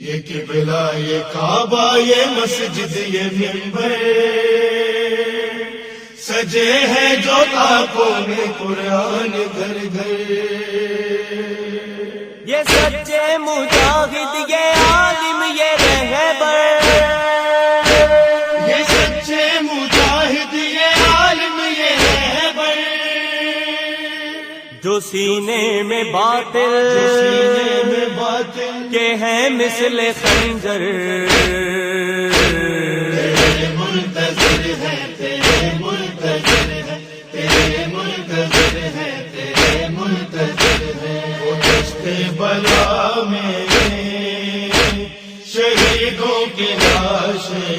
یہ قبلہ یہ کعبہ یہ مسجد یہ منبر سجے ہیں جو تاکوں میں قرآن گھر گھر. یہ سچے مجاہد یہ عالم یہ رہبر، یہ سچے مجاہد یہ عالم یہ رہبر، جو سینے میں باطل جو سینے میں باطل کے ہیں مثل خنجر. تیرے منتظر ہے تیرے منتظر ہے تیرے منتظر ہے تیرے منتظر ہے. وہ دشت بلا میں شہیدوں کی لاشیں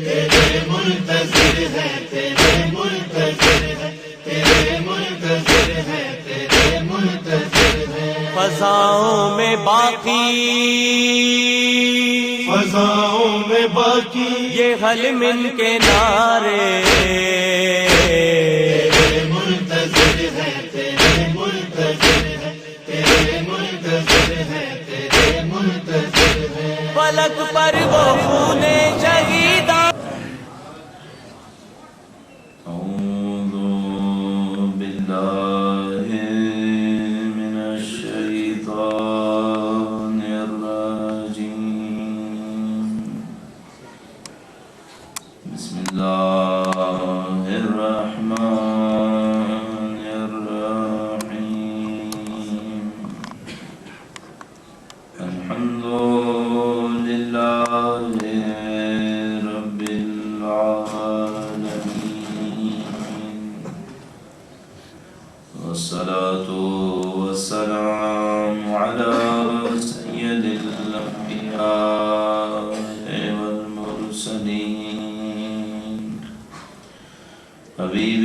تیرے منتظر ہے تیرے منتظر ہے تیرے منتظر ہے تیرے منتظر ہے. فضاؤں میں باقی فضاؤں میں باقی یہ حل من کے نعرے. تیرے منتظر ہے تیرے منتظر ہے تیرے منتظر ہے تیرے منتظر ہے. فلک پر وہ خون شہیداں أعوذ بالله من الشيطان الرجيم. بسم الله الرحمن الرحيم. الحمد لله رب العالمين والصلاة والسلام على سيد الأنبياء والمرسلين حبيب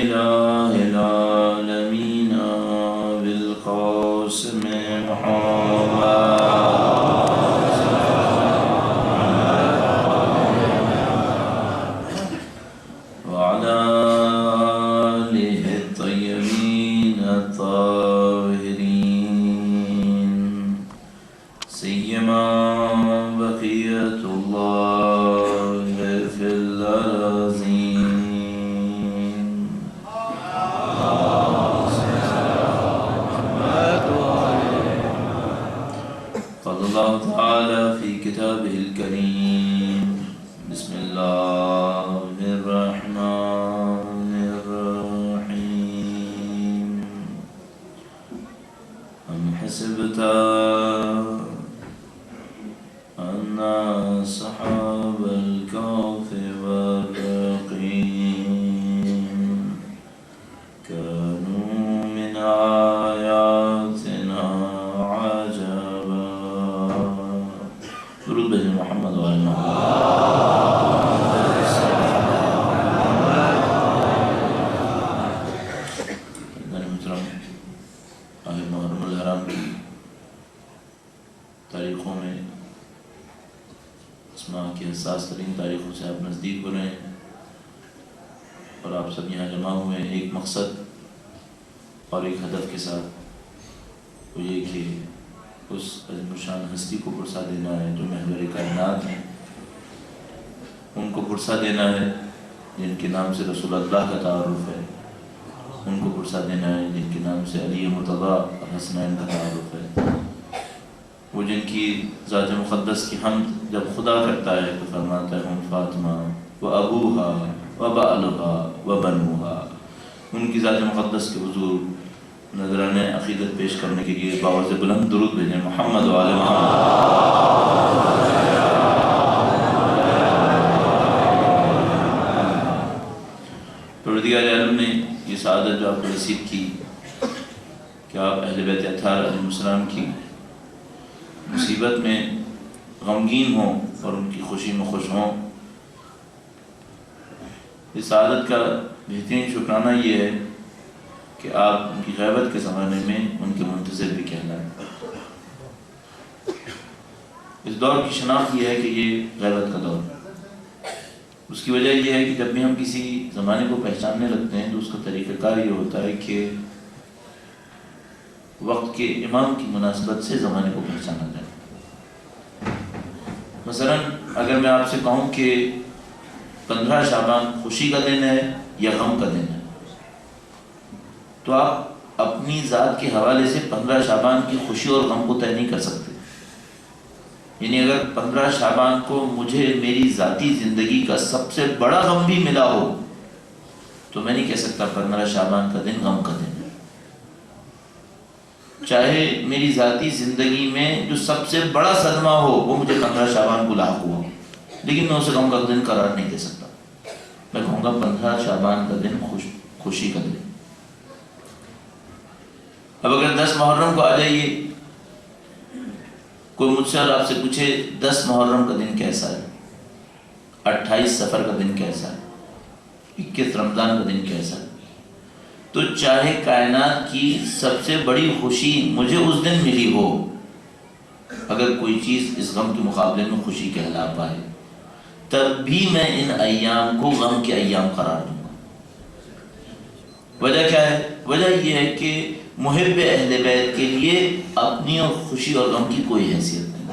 إله العالمين بالقاسم محمد وعلى آله الطيبين الطاهرين سيما بقية الله في الأراضين. قال الله تعالى في كتابه الكريم بسم الله الرحمن الرحيم. أم حسبت أن أصحاب الكهف والرقيم كانوا من آياتنا عجبا. درود بجے محمد وآل محمد. محرم الحرام کی تاریخوں میں اسماء کی حساس ترین تاریخوں سے آپ نزدیک ہو رہے ہیں اور آپ سب یہاں جمع ہوئے ہیں ایک مقصد اور ایک ہدف کے ساتھ، وہ یہ کہ اس عظیم الشان ہستی کو پرسا دینا ہے جو محور کائنات ہیں، ان کو پرسا دینا ہے جن کے نام سے رسول اللہ کا تعارف ہے، ان کو پرسا دینا ہے جن کے نام سے علی مرتضیٰ اور حسنین کا تعارف ہے، وہ جن کی ذات مقدس کی حمد جب خدا کرتا ہے تو فرماتا ہے ہم فاطمہ و ابوہا و بعلہا و بنوہا. ان کی ذات مقدس کے حضور نذرانِ عقیدت پیش کرنے کے لیے باورز بلند درود بھیجیں محمد و آل محمد. پروردگار عالم نے یہ سعادت جو آپ کو نصیب کی کہ آپ اہل بیت اطہار علیہ السلام کی مصیبت میں غمگین ہوں اور ان کی خوشی میں خوش ہوں. اس سعادت کا بہترین شکرانہ یہ ہے کہ آپ ان کی غیبت کے زمانے میں ان کے منتظر بھی کہلائیں. اس دور کی شناخت یہ ہے کہ یہ غیبت کا دور. اس کی وجہ یہ ہے کہ جب بھی ہم کسی زمانے کو پہچاننے لگتے ہیں تو اس کا طریقہ کار یہ ہوتا ہے کہ وقت کے امام کی مناسبت سے زمانے کو پہچانا جائے۔ مثلا اگر میں آپ سے کہوں کہ 15 شعبان خوشی کا دن ہے یا غم کا دن ہے، تو آپ اپنی ذات کے حوالے سے 15 شعبان کی خوشی اور غم کو طے نہیں کر سکتے۔ یعنی اگر 15 شعبان کو مجھے میری ذاتی زندگی کا سب سے بڑا غم بھی ملا ہو تو میں نہیں کہہ سکتا 15 شعبان کا دن غم کا دن ہے۔ چاہے میری ذاتی زندگی میں جو سب سے بڑا صدمہ ہو وہ مجھے 15 شعبان کو لاحق ہوا، لیکن میں اسے غم کا دن قرار نہیں دے سکتا، میں کہوں گا 15 شعبان کا دن خوشی کا دن۔ اب اگر 10 محرم کو آ جائیے، کوئی مجھ سے اور آپ سے پوچھے 10 محرم کا دن کیسا ہے، 28 صفر کا دن کیسا ہے، 21 رمضان کا دن کیسا ہے، تو چاہے کائنات کی سب سے بڑی خوشی مجھے اس دن ملی ہو، اگر کوئی چیز اس غم کے مقابلے میں خوشی کہلا پائے، تب بھی میں ان ایام کو غم کے ایام قرار دوں گا۔ وجہ کیا ہے؟ وجہ یہ ہے کہ محب اہل بیت کے لیے اپنی اور خوشی اور غم کی کوئی حیثیت نہیں۔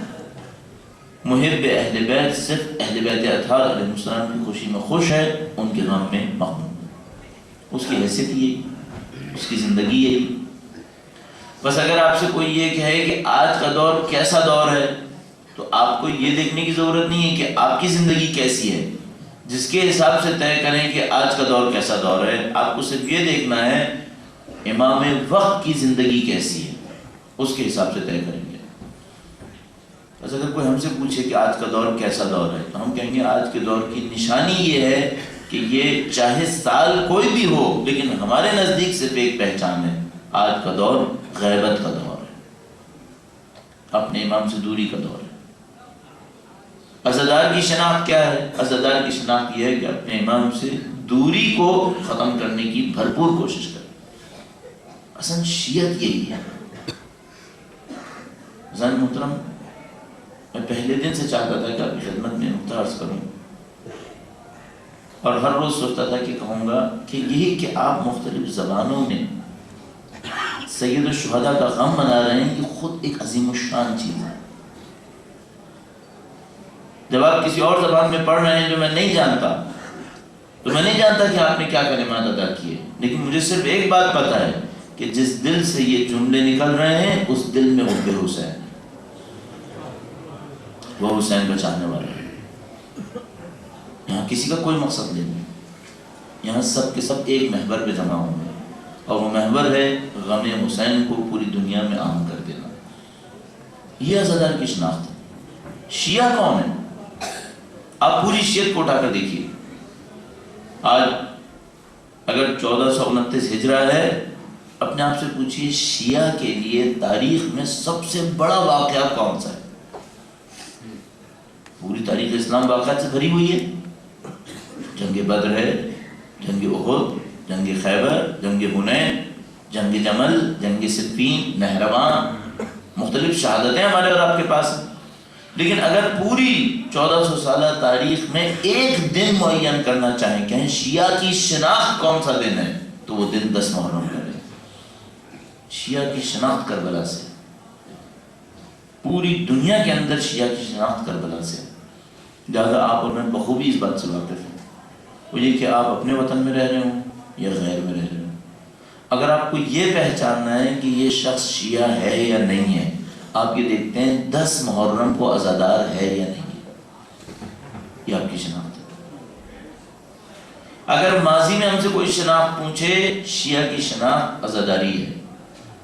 محب اہل بیت صرف اہل بیت اطہار علیہ السلام کی خوشی میں خوش ہے، ان کے غم میں مغموم ہے۔ اس کی حیثیت یہی، اس کی زندگی یہی۔ بس اگر آپ سے کوئی یہ کہے کہ آج کا دور کیسا دور ہے، تو آپ کو یہ دیکھنے کی ضرورت نہیں ہے کہ آپ کی زندگی کیسی ہے، جس کے حساب سے طے کریں کہ آج کا دور کیسا دور ہے۔ آپ کو صرف یہ دیکھنا ہے امام وقت کی زندگی کیسی ہے، اس کے حساب سے طے کریں گے۔ بس اگر کوئی ہم سے پوچھے کہ آج کا دور کیسا دور ہے، تو ہم کہیں گے آج کے دور کی نشانی یہ ہے کہ یہ چاہے سال کوئی بھی ہو، لیکن ہمارے نزدیک صرف ایک پہچان ہے، آج کا دور غیبت کا دور ہے، اپنے امام سے دوری کا دور ہے۔ عزادار کی شناخت کیا ہے؟ عزادار کی شناخت یہ ہے کہ اپنے امام سے دوری کو ختم کرنے کی بھرپور کوشش کرے۔ اصل شیعت یہی ہے۔ عزیزان محترم، میں پہلے دن سے چاہتا تھا کہ آپ کی خدمت میں نقطہ عرض کروں، اور ہر روز سوچتا تھا کہ کہوں گا کہ یہی کہ آپ مختلف زبانوں میں سید الشہداء کا غم منا رہے ہیں، یہ خود ایک عظیم الشان چیز ہے۔ جب آپ کسی اور زبان میں پڑھ رہے ہیں جو میں نہیں جانتا، تو میں نہیں جانتا کہ آپ نے کیا کلمات ادا کیے، لیکن مجھے صرف ایک بات پتہ ہے کہ جس دل سے یہ جملے نکل رہے ہیں اس دل میں حب حسین، وہ حسین کا چاہنے والا ہے۔ یہاں کسی کا کوئی مقصد نہیں، یہاں سب کے سب ایک محور پہ جمع ہوں گے، اور وہ محور ہے غم حسین کو پوری دنیا میں عام کر دینا۔ یہ عزادار کی شناخت ہے۔ شیعہ کون ہے؟ آپ پوری شیعت کو اٹھا کر دیکھیے۔ آج اگر 1429 ہجرہ ہے، اپنے آپ سے پوچھئے شیعہ کے لیے تاریخ میں سب سے بڑا واقعہ کون سا ہے؟ پوری تاریخ اسلام واقعات سے بھری ہوئی ہے۔ جنگ بدر ہے، جنگ احد، جنگ خیبر، جنگ حنین، جنگ جمل، جنگ صفین، نہروان، مختلف شہادتیں ہمارے اور آپ کے پاس ہیں۔ لیکن اگر پوری 1400 سالہ تاریخ میں ایک دن معین کرنا چاہیں، کہیں شیعہ کی شناخت کون سا دن ہے، تو وہ دن 10 محرم کا ہے۔ شیعہ کی شناخت کربلا سے، پوری دنیا کے اندر شیعہ کی شناخت کربلا سے۔ لہٰذا آپ اور میں بخوبی اس بات سے واقف ہیں، وہ یہ کہ آپ اپنے وطن میں رہ رہے ہوں یا غیر میں رہ رہے ہوں، اگر آپ کو یہ پہچاننا ہے کہ یہ شخص شیعہ ہے یا نہیں ہے، آپ یہ دیکھتے ہیں 10 محرم کو عزادار ہے یا نہیں ہے، یہ آپ کی شناخت ہے۔ اگر ماضی میں ہم سے کوئی شناخت پوچھے، شیعہ کی شناخت عزاداری ہے۔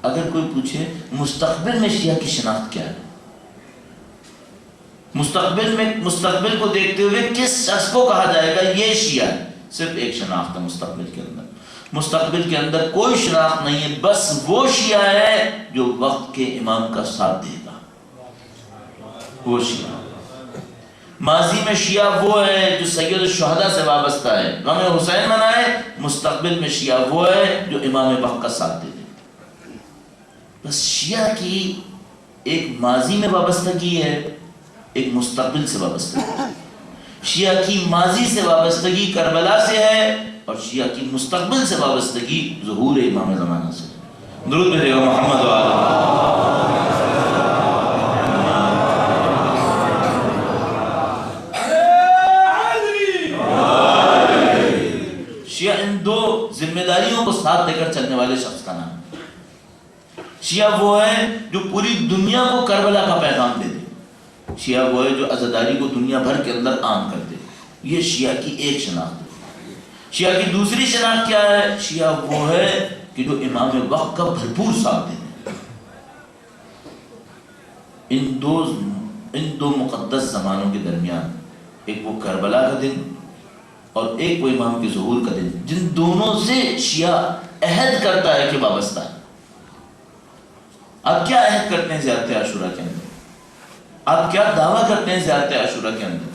اگر کوئی پوچھے مستقبل میں شیعہ کی شناخت کیا ہے، مستقبل کو دیکھتے ہوئے کس شخص کو کہا جائے گا یہ شیعہ ہے، صرف ایک شناخت ہے مستقبل کے اندر۔ مستقبل کے اندر کوئی شناخت نہیں ہے، بس وہ شیعہ ہے جو وقت کے امام کا ساتھ دے گا، وہ شیعہ۔ ماضی میں شیعہ وہ ہے جو سید الشہداء سے وابستہ ہے، غم حسین منائے۔ مستقبل میں شیعہ وہ ہے جو امام وقت کا ساتھ دے دے۔ بس شیعہ کی ایک ماضی میں وابستگی ہے، ایک مستقبل سے وابستگی ہے۔ شیعہ کی ماضی سے وابستگی کربلا سے ہے، اور شیعہ کی مستقبل سے وابستگی ظہور امام زمانہ سے۔ درود بھیجے گا محمد و آل شیعہ ان دو ذمہ داریوں کو ساتھ لے کر چلنے والے شخص کا نام ہے۔ شیعہ وہ ہے جو پوری دنیا کو کربلا کا پیغام دے دے، شیعہ وہ ہے جو عزاداری کو دنیا بھر کے اندر عام کر دے۔ یہ شیعہ کی ایک شناخت ہے۔ شیعہ کی دوسری شناخت کیا ہے؟ شیعہ وہ ہے کہ جو امام وقت کا بھرپور ساتھ دے دے۔ ان دو مقدس زمانوں کے درمیان ایک وہ کربلا کا دن اور ایک وہ امام کے ظہور کا دن، جن دونوں سے شیعہ عہد کرتا ہے کہ وابستہ ہے۔ آپ کیا عہد کرتے ہیں زیارت عاشورہ کے اندر؟ آپ کیا دعویٰ کرتے ہیں زیارت عاشورہ کے اندر؟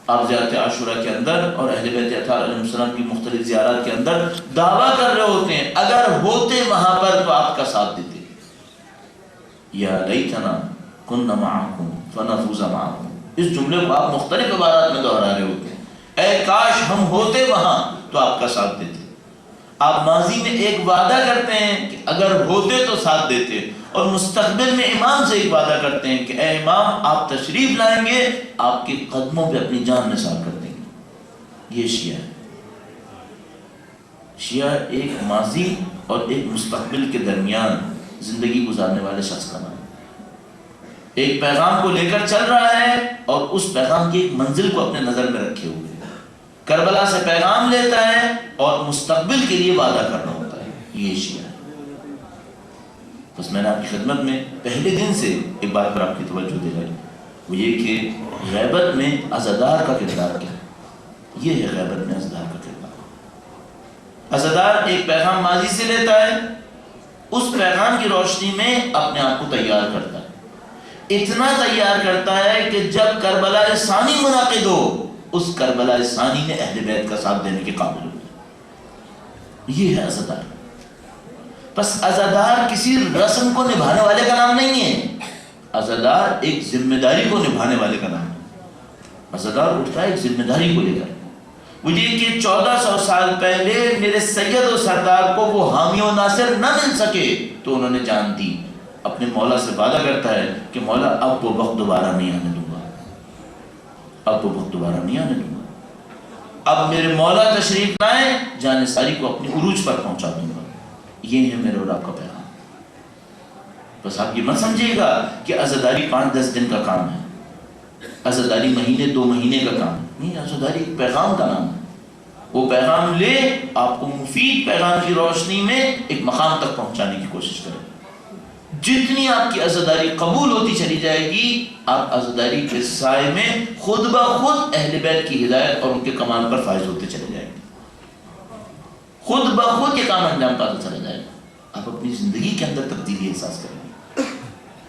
آپ زیارت عاشورہ کے اندر اور اہل بیت اطہار علیہ السلام کی مختلف زیارات کے اندر دعویٰ کر رہے ہوتے ہیں اگر ہوتے وہاں پر تو آپ کا ساتھ دیتے۔ یا لیتنا کننا معکم فنفوز معکم، اس جملے کو آپ مختلف عبارات میں دہرا رہے ہوتے ہیں، اے کاش ہم ہوتے وہاں تو آپ کا ساتھ دیتے۔ آپ ماضی میں ایک وعدہ کرتے ہیں کہ اگر ہوتے تو ساتھ دیتے، اور مستقبل میں امام سے ایک وعدہ کرتے ہیں کہ اے امام آپ تشریف لائیں گے، آپ کے قدموں پہ اپنی جان نثار کر دیں گے۔ یہ شیعہ ہے۔ شیعہ ایک ماضی اور ایک مستقبل کے درمیان زندگی گزارنے والے شخص کا نام ہے۔ ایک پیغام کو لے کر چل رہا ہے اور اس پیغام کی ایک منزل کو اپنے نظر میں رکھے ہوئے ہے۔ کربلا سے پیغام لیتا ہے اور مستقبل کے لیے وعدہ کر رہا ہوتا ہے۔ یہ شیعہ ہے۔ بس میں نے آپ کی خدمت میں پہلے دن سے ایک بات پر آپ کی توجہ دلائی، وہ یہ کہ غیبت میں عزادار کا کردار کیا ہے۔ یہ ہے غیبت میں عزادار کا کردار۔ عزادار ایک پیغام ماضی سے لیتا ہے، اس پیغام کی روشنی میں اپنے آپ کو تیار کرتا ہے، اتنا تیار کرتا ہے کہ جب کربلا ثانی منعقد ہو، اس کربلا ثانی میں اہل بیت کا ساتھ دینے کے قابل ہو۔ یہ ہے عزادار۔ بس عزادار کسی رسم کو نبھانے والے کا نام نہیں ہے، عزادار ایک ذمہ داری کو نبھانے والے کا نام ہے۔ عزادار اٹھتا ہے ایک ذمہ داری کو لے کر، وہ یہ کہ 1400 سال پہلے میرے سید و سردار کو وہ حامی و ناصر نہ مل سکے تو انہوں نے جان دی۔ اپنے مولا سے وعدہ کرتا ہے کہ مولا اب وہ وقت دوبارہ نہیں آنے دوں گا، اب وہ وقت دوبارہ نہیں آنے دوں گا۔ اب میرے مولا تشریف لائیں، جان ساری کو اپنی عروج پر پہنچا دوں گا۔ یہ ہے میرے اور آپ کا پیغام۔ بس آپ یہ مت سمجھیے گا کہ عزاداری 5-10 دن کا کام ہے، عزاداری مہینے 2 مہینے کا کام نہیں۔ عزاداری ایک پیغام کا نام ہے۔ وہ پیغام لے، آپ کو مفید پیغام کی روشنی میں ایک مقام تک پہنچانے کی کوشش کریں۔ جتنی آپ کی عزاداری قبول ہوتی چلی جائے گی، آپ عزاداری کے سائے میں خود بخود اہل بیت کی ہدایت اور ان کے کمال پر فائز ہوتے چلے جائیں گے۔ خود بخود یہ کام انجام پاتا چلا جائے گا۔ آپ اپنی زندگی کے اندر تبدیلی احساس کریں گے۔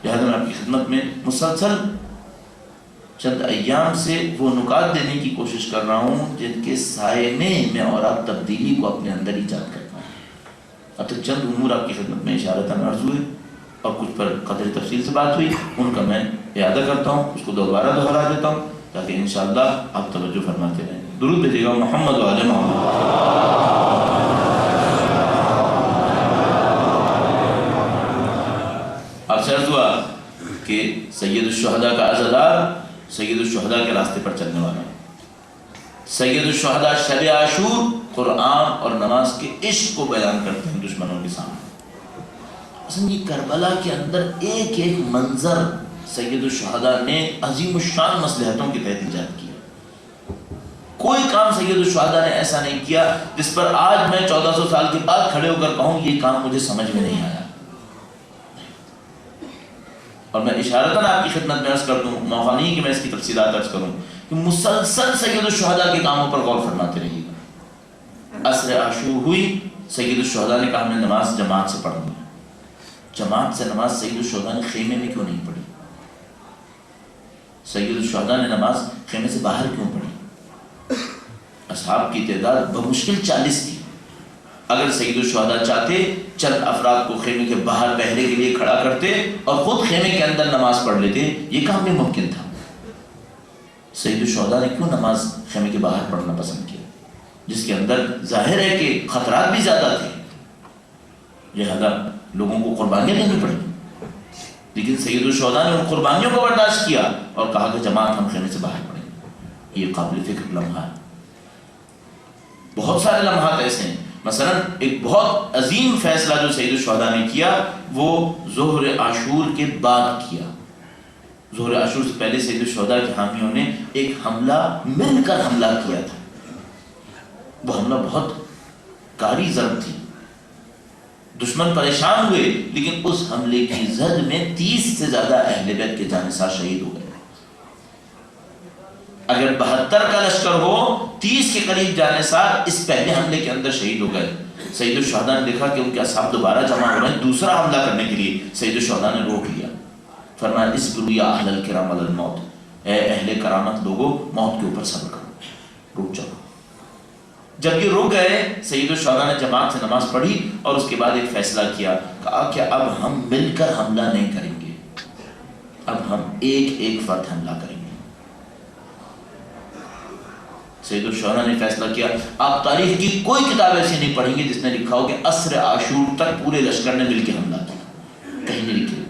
لہٰذا میں آپ کی خدمت میں مسلسل چند ایام سے وہ نکات دینے کی کوشش کر رہا ہوں جن کے سائے میں اور آپ تبدیلی کو اپنے اندر ایجاد کرنا ہے۔ اب تک چند امور آپ کی خدمت میں اشارتاً عرض ہوئے اور کچھ پر قدر تفصیل سے بات ہوئی، ان کا میں اعادہ کرتا ہوں، اس کو دوبارہ دہرا دیتا ہوں تاکہ انشاءاللہ آپ توجہ فرماتے رہیں۔ درود بھیجیے گا محمد و آل محمد۔ آپ سے عرض ہوا کہ سید الشہداء کا عزادار سید الشہداء کے راستے پر چلنے والا ہے۔ سید الشہداء شب عاشور قرآن اور نماز کے عشق کو بیان کرتے ہیں دشمنوں کے سامنے۔ یہ کربلا کے اندر ایک ایک منظر سید الشہداء نے عظیم الشان مصلحتوں کے تحت ایجاد کیا۔ کوئی کام سید الشہداء نے ایسا نہیں کیا جس پر آج میں 1400 سال کے بعد کھڑے ہو کر کہوں یہ کام مجھے سمجھ میں نہیں آیا۔ اور میں اشارتاً آپ کی خدمت میں عرض کر دوں، موقع نہیں کہ میں اس کی تفصیلات عرض کروں، کہ مسلسل سید الشہداء کے کاموں پر غور فرماتے رہیے گا۔ عصر عاشور ہوئی، سید الشہداء نے کہا میں نماز جماعت سے پڑھوں گا۔ جماعت سے نماز سید الشہداء نے خیمے میں کیوں نہیں پڑھی؟ سید الشہداء نے نماز خیمے سے باہر کیوں پڑھی؟ اصحاب کی تعداد بمشکل 40 تھی۔ اگر سید الشہداء چاہتے چند افراد کو خیمے کے باہر پہرے کے لیے کھڑا کرتے اور خود خیمے کے اندر نماز پڑھ لیتے، یہ کام بھی ممکن تھا۔ سید الشہداء نے کیوں نماز خیمے کے باہر پڑھنا پسند کیا، جس کے اندر ظاہر ہے کہ خطرات بھی زیادہ تھے، لہذا لوگوں کو قربانیاں دینی پڑیں، لیکن سید الشہداء نے ان قربانیوں کو برداشت کیا اور کہا کہ جماعت ہم خیمے سے باہر پڑیں گے۔ یہ قابل فکر لمحہ ہے۔ بہت سارے لمحات ایسے ہیں، مثلا ایک بہت عظیم فیصلہ جو سید الشہداء نے کیا وہ ظہر عاشور کے بعد کیا۔ ظہر عاشور سے پہلے سید الشہداء کے حامیوں نے ایک حملہ مل کر حملہ کیا تھا۔ وہ حملہ بہت کاری ضرب تھی، دشمن پریشان ہوئے، لیکن اس حملے کی زد میں 30 سے زیادہ اہل بیت کے جانثار شہید ہو گئے۔ اگر 72 کا لشکر ہو، 30 کے قریب جانثار اس پہلے حملے کے اندر شہید ہو گئے۔ سید الشہداء نے دیکھا کہ ان کے اصحاب دوبارہ جمع ہو رہے ہیں دوسرا حملہ کرنے کے لیے، سید الشہداء نے روک لیا، فرمایا اصبروا یا اہل الکرام علی الموت، اے اہل کرامت لوگو موت کے اوپر صبر کرو، رک جاؤ۔ جب یہ رک گئے، سید الشہداء نے جماعت سے نماز پڑھی اور اس کے بعد ایک فیصلہ کیا، کہا کہ اب ہم مل کر حملہ نہیں کریں گے، اب ہم ایک ایک فرد حملہ کریں گے۔ سید الشہداء نے فیصلہ کیا، آپ تاریخ کی کوئی کتاب ایسی نہیں پڑھیں گے جس نے لکھا ہو کہ عصر عاشور تک پورے لشکر نے مل کے حملہ کیا، کہیں نہیں لکھے۔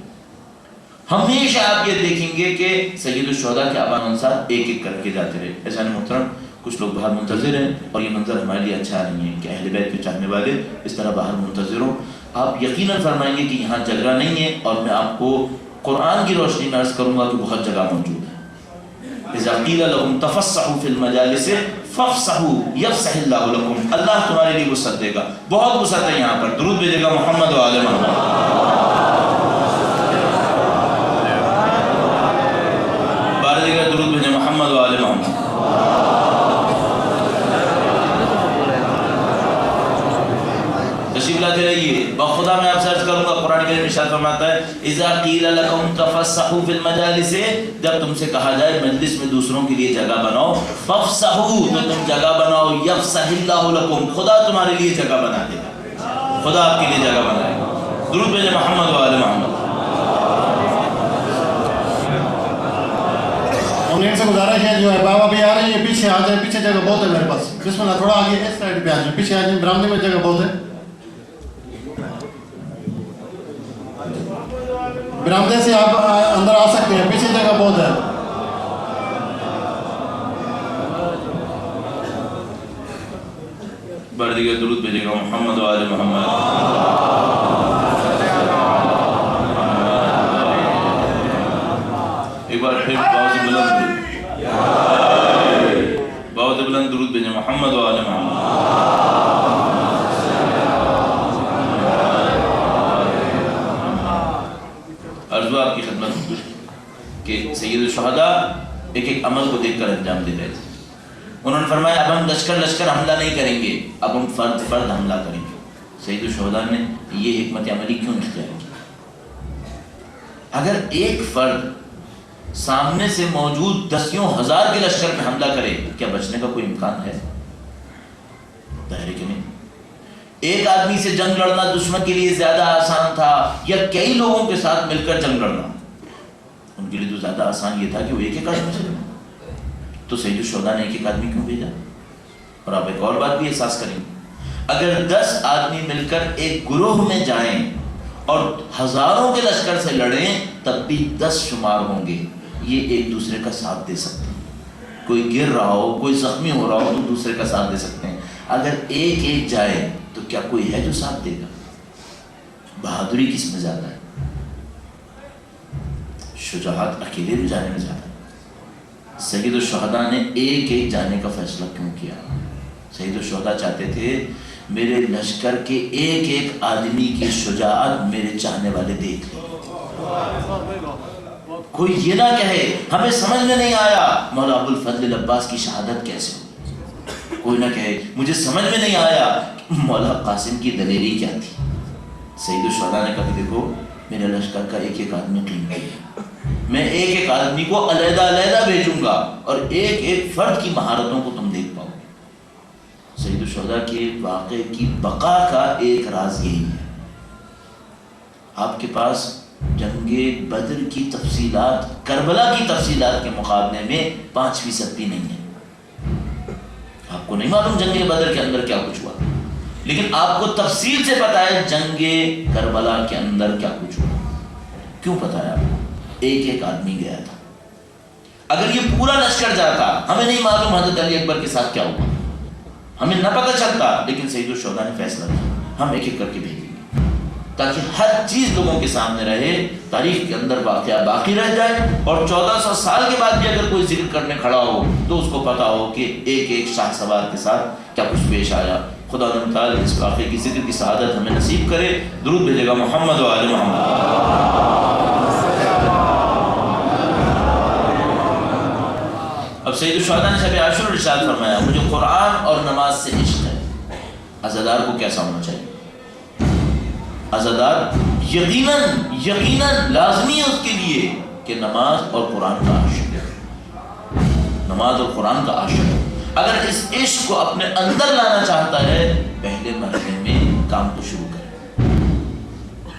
ہمیشہ آپ یہ دیکھیں گے کہ سید الشہداء کے آباء انصار ایک ایک کر کے جاتے رہے۔ ایسا نہیں محترم، کچھ لوگ باہر منتظر ہیں اور یہ منظر ہمارے لیے اچھا نہیں ہے کہ اہل بیت کے چاہنے والے اس طرح باہر منتظر ہوں۔ آپ یقیناً فرمائیں گے کہ یہاں جگہ نہیں ہے، اور میں آپ کو قرآن کی روشنی میں عرض کروں گا کہ بہت جگہ موجود ہے۔ اذا قیل لهم تفسحوا فی المجالس فافسحوا یفسح اللہ لکم، اللہ تمہارے لیے وسعت دے گا، بہت وسعت ہے یہاں پر۔ درود بھیجے گا محمد و آل محمد۔ بارہ جگہ درود بھیجے محمد و آل محمد۔ تشریف لاتے رہیے۔ بخدا میں آپ سے عرض کروں گا، قرآن کریم ارشاد فرماتا ہے اذا قیل لکم تفسحوا فی المجالس، جب تم سے کہا جائے مجلس میں دوسروں کے لیے جگہ بناؤ، فافسحوا تو تم جگہ بناؤ، یفسح اللہ لکم خدا تمہارے لیے جگہ بنا دے گا، خدا آپ کے لیے جگہ بنائے گا۔ درود بھیجے محمد و آل محمد۔ اور ان سے گزارش ہے جو ہے بابا بھی آ رہی ہے، پیچھے آ جائیں، پیچھے جگہ بہت ہے میرے پاس، بسم اللہ تھوڑا آگے اس سائڈ پہ آ جائیں، پیچھے آ جائیں، برامدے میں جگہ بہت ہے، برامدے سے آپ اندر آ سکتے ہیں، پیچھے جگہ بہت ہے۔ بڑھ دیگر درود بھیجے گا محمد و آل محمد۔ ایک بار پھر بہت بلند درود بھیجے محمد و آل محمد۔ عرض آپ کی خدمت کہ سید الشہداء ایک ایک عمل کو دیکھ کر انجام دے رہے تھے۔ انہوں نے فرمایا اب ہم لشکر حملہ نہیں کریں گے، اب ہم فرد حملہ کریں گے۔ سید الشہداء نے یہ حکمت عملی کیوں اختیار کی؟ اگر ایک فرد سامنے سے موجود دسیوں ہزار کے لشکر پہ حملہ کرے، کیا بچنے کا کوئی امکان ہے؟ ظاہر ہے کہ نہیں۔ ایک آدمی سے جنگ لڑنا دشمن کے لیے زیادہ آسان تھا یا کئی لوگوں کے ساتھ مل کر جنگ لڑنا؟ ان کے لیے تو زیادہ آسان یہ تھا کہ وہ ایک ایک آدمی سے لڑنا۔ تو سید الشہداء نے ایک ایک آدمی کیوں بھیجا؟ اور آپ ایک اور بات بھی احساس کریں، اگر 10 آدمی مل کر ایک گروہ میں جائیں اور ہزاروں کے لشکر سے لڑیں تب بھی 10 شمار ہوں گے، یہ ایک دوسرے کا ساتھ دے سکتے ہیں۔ کوئی گر رہا ہو، کوئی زخمی ہو رہا ہو تو دوسرے کا ساتھ دے سکتے ہیں۔ اگر ایک ایک جائے تو کیا کوئی ہے جو ساتھ دے گا؟ بہادری کس میں زیادہ ہے؟ شجاعت اکیلے میں جانے میں زیادہ ہے۔ سید الشہداء نے ایک ایک جانے کا فیصلہ کیوں کیا؟ سید الشہداء چاہتے تھے میرے لشکر کے ایک ایک آدمی کی شجاعت میرے چاہنے والے دیکھ لیں، کوئی یہ نہ کہے ہمیں سمجھ میں نہیں آیا مولا ابو الفضل العباس کی شہادت کیسے ہو، کوئی نہ کہے مجھے سمجھ میں نہیں آیا مولا قاسم کی دلیری کیا تھی۔ سید الشہداء نے کہا کہ دیکھو میرے لشکر کا ایک ایک آدمی قیمتی ہے، میں ایک ایک آدمی کو علیحدہ علیحدہ بھیجوں گا اور ایک ایک فرد کی مہارتوں کو تم دیکھ پاؤ گے۔ سید الشہداء کے واقعے کی بقا کا ایک راز یہی ہے۔ آپ کے پاس جنگ بدر کی تفصیلات، کربلا کی تفصیلات کے مقابلے میں 5% بھی نہیں ہے۔ آپ کو نہیں معلوم جنگ بدر کے اندر کیا کچھ ہوا، لیکن آپ کو تفصیل سے پتا ہے جنگ کربلا کے اندر کیا کچھ ہوا. کیوں پتا ہے آپ کو؟ ایک ایک آدمی گیا تھا. اگر یہ پورا لشکر جاتا، ہمیں نہیں معلوم حضرت علی اکبر کے ساتھ کیا ہوا، ہمیں نہ پتہ چلتا، لیکن سید الشہداء نے فیصلہ کیا ہم ایک ایک کر کے بھیجیں گے تاکہ ہر چیز لوگوں کے سامنے رہے، تاریخ کے اندر واقعہ باقی رہ جائے، اور 1400 سال کے بعد بھی اگر کوئی ذکر کرنے کھڑا ہو تو اس کو پتا ہو کہ ایک ایک شاہ سوار کے ساتھ کیا کچھ پیش آیا. خدا تعالیٰ اس واقعے کی ذکر کی سعادت ہمیں نصیب کرے. درود بھیجے گا محمد و آل محمد. اب سید الشہداء نے شب عاشور ارشاد فرمایا مجھے قرآن اور نماز سے عشق ہے. عزادار کو کیسا ہونا چاہیے؟ عزادار یقیناً لازمی ہے اس کے لیے کہ نماز اور قرآن کا عاشق ہے، نماز اور قرآن کا عاشق ہے. اگر اس عشق کو اپنے اندر لانا چاہتا ہے پہلے مرحلے میں کام کو شروع کرے.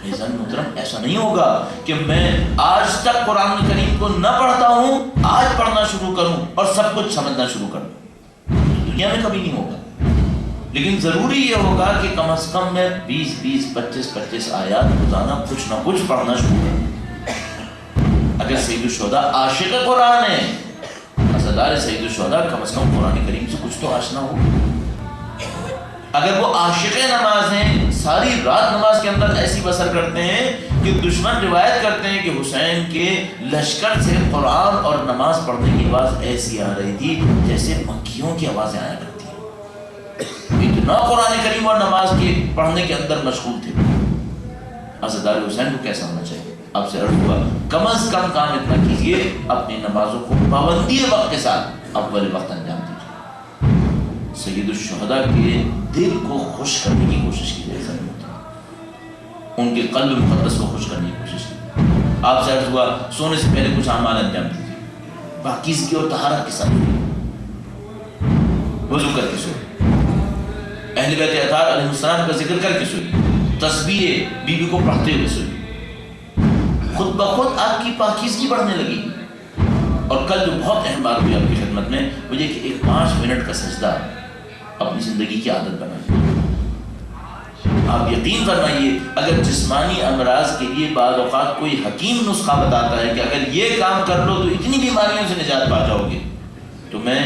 عزیزان محترم، ایسا نہیں ہوگا کہ میں آج تک قرآن کریم کو نہ پڑھتا ہوں آج پڑھنا شروع کروں اور سب کچھ سمجھنا شروع کروں. دنیا میں کبھی نہیں ہوگا. لیکن ضروری یہ ہوگا کہ کم از کم میں 20 25 آیات روزانہ کچھ نہ کچھ پڑھنا شروع کروں. اگر سید الشہداء عاشق قرآن ہے، عزادار سید الشہداء کم از کم قرآن کریم سے کچھ تو آشنا ہو. اگر وہ عاشق نماز ہیں، ساری رات نماز کے اندر ایسی بسر کرتے ہیں کہ دشمن روایت کرتے ہیں کہ حسین کے لشکر سے قرآن اور نماز پڑھنے کی آواز ایسی آ رہی تھی جیسے مکھیوں کی آوازیں آیا کرتی ہیں. اتنا قرآن کریم اور نماز کے پڑھنے کے اندر مشغول تھے. عزادار حسین کو کیسا ہونا چاہیے؟ آپ سے عرض ہوا کم از کم کام اتنا کیجیے، اپنی نمازوں کو پابندی وقت کے ساتھ اول وقت انجام دیجیے. سید الشہداء کے دل کو خوش کرنے کی کوشش کی جائے، ان کے قلب مقدس کو خوش کرنے کی کوشش کی. آپ سے عرض ہوا سونے سے پہلے کچھ اعمال انجام دیجیے، پاکیزگی اور طہارت کے ساتھ وضو کر کے سوئے، اہل بیت اطہار علیہ السلام کا ذکر کر کے سوئے، تسبیح بی بی کو پڑھتے ہوئے سوئے. خود بخود آپ کی پاکیزگی بڑھنے لگی. اور کل جو بہت اہم بات ہوئی آپ کی خدمت میں وہ یہ کہ ایک 5 منٹ کا سجدہ اپنی زندگی کی عادت بنائیے. آپ یقین فرمائیے اگر جسمانی امراض کے لیے بعض اوقات کوئی حکیم نسخہ بتاتا ہے کہ اگر یہ کام کر لو تو اتنی بیماریوں سے نجات پا جاؤ گے، تو میں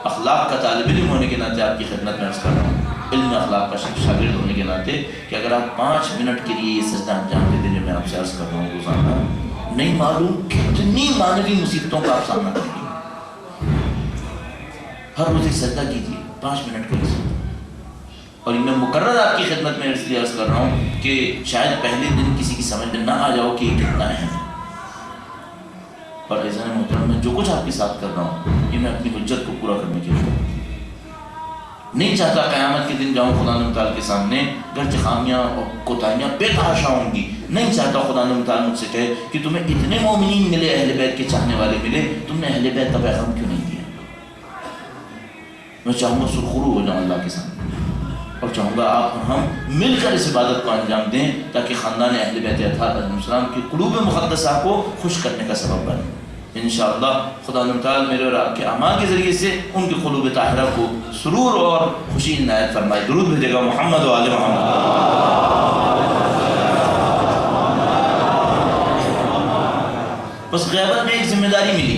اخلاق کا طالب علم ہونے کے ناطے آپ کی خدمت میں عرض کر رہا ہوں، علم اخلاق کا شاگرد ہونے کے ناطے، کہ اگر آپ 5 منٹ کے لیے یہ سجدہ انجام دے دیں جو میں آپ سے عرض کر رہا ہوں روزانہ، نہیں معلوم کتنی مانوی مصیبتوں کا آپ سامنا کریں گے. ہر روز ایک سجدہ کیجیے 5 منٹ کے لیے. اور میں مقرر آپ کی خدمت میں اس لیے عرض کر رہا ہوں کہ شاید پہلے دن کسی کی سمجھ میں نہ آ جاؤ کہ یہ کتنا اہم ہے. اور عزیزان محترم میں جو کچھ آپ کے ساتھ کر رہا ہوں یہ میں اپنی حجت کو پورا کرنے کے لیے نہیں چاہتا قیامت کے دن جاؤں خدا تعالیٰ کے سامنے گرچہ خامیاں اور کوتاہیاں بے تحاشا ہوں گی. نہیں چاہتا خدا تعالیٰ مجھ سے کہے کہ تمہیں اتنے مومنین ملے، اہل بیت کے چاہنے والے ملے، تم نے اہل بیت کا پیغام کیوں نہیں دیا. میں چاہوں گا سرخرو ہو جاؤں اللہ کے سامنے، اور چاہوں گا آپ اور ہم مل کر اس عبادت کو انجام دیں تاکہ خاندان اہل بیت اطہار علیہ السلام کی قلوب مقدسہ کو خوش کرنے کا سبب بنے. انشاءاللہ خدا تعالیٰ میرے اور آپ کے اعمال کے ذریعے سے ان کی قلوب طاہرہ کو سرور اور خوشی عنایت فرمائے. درود بھیجے گا محمد و آل محمد. بس غیبت میں ایک ذمہ داری ملی،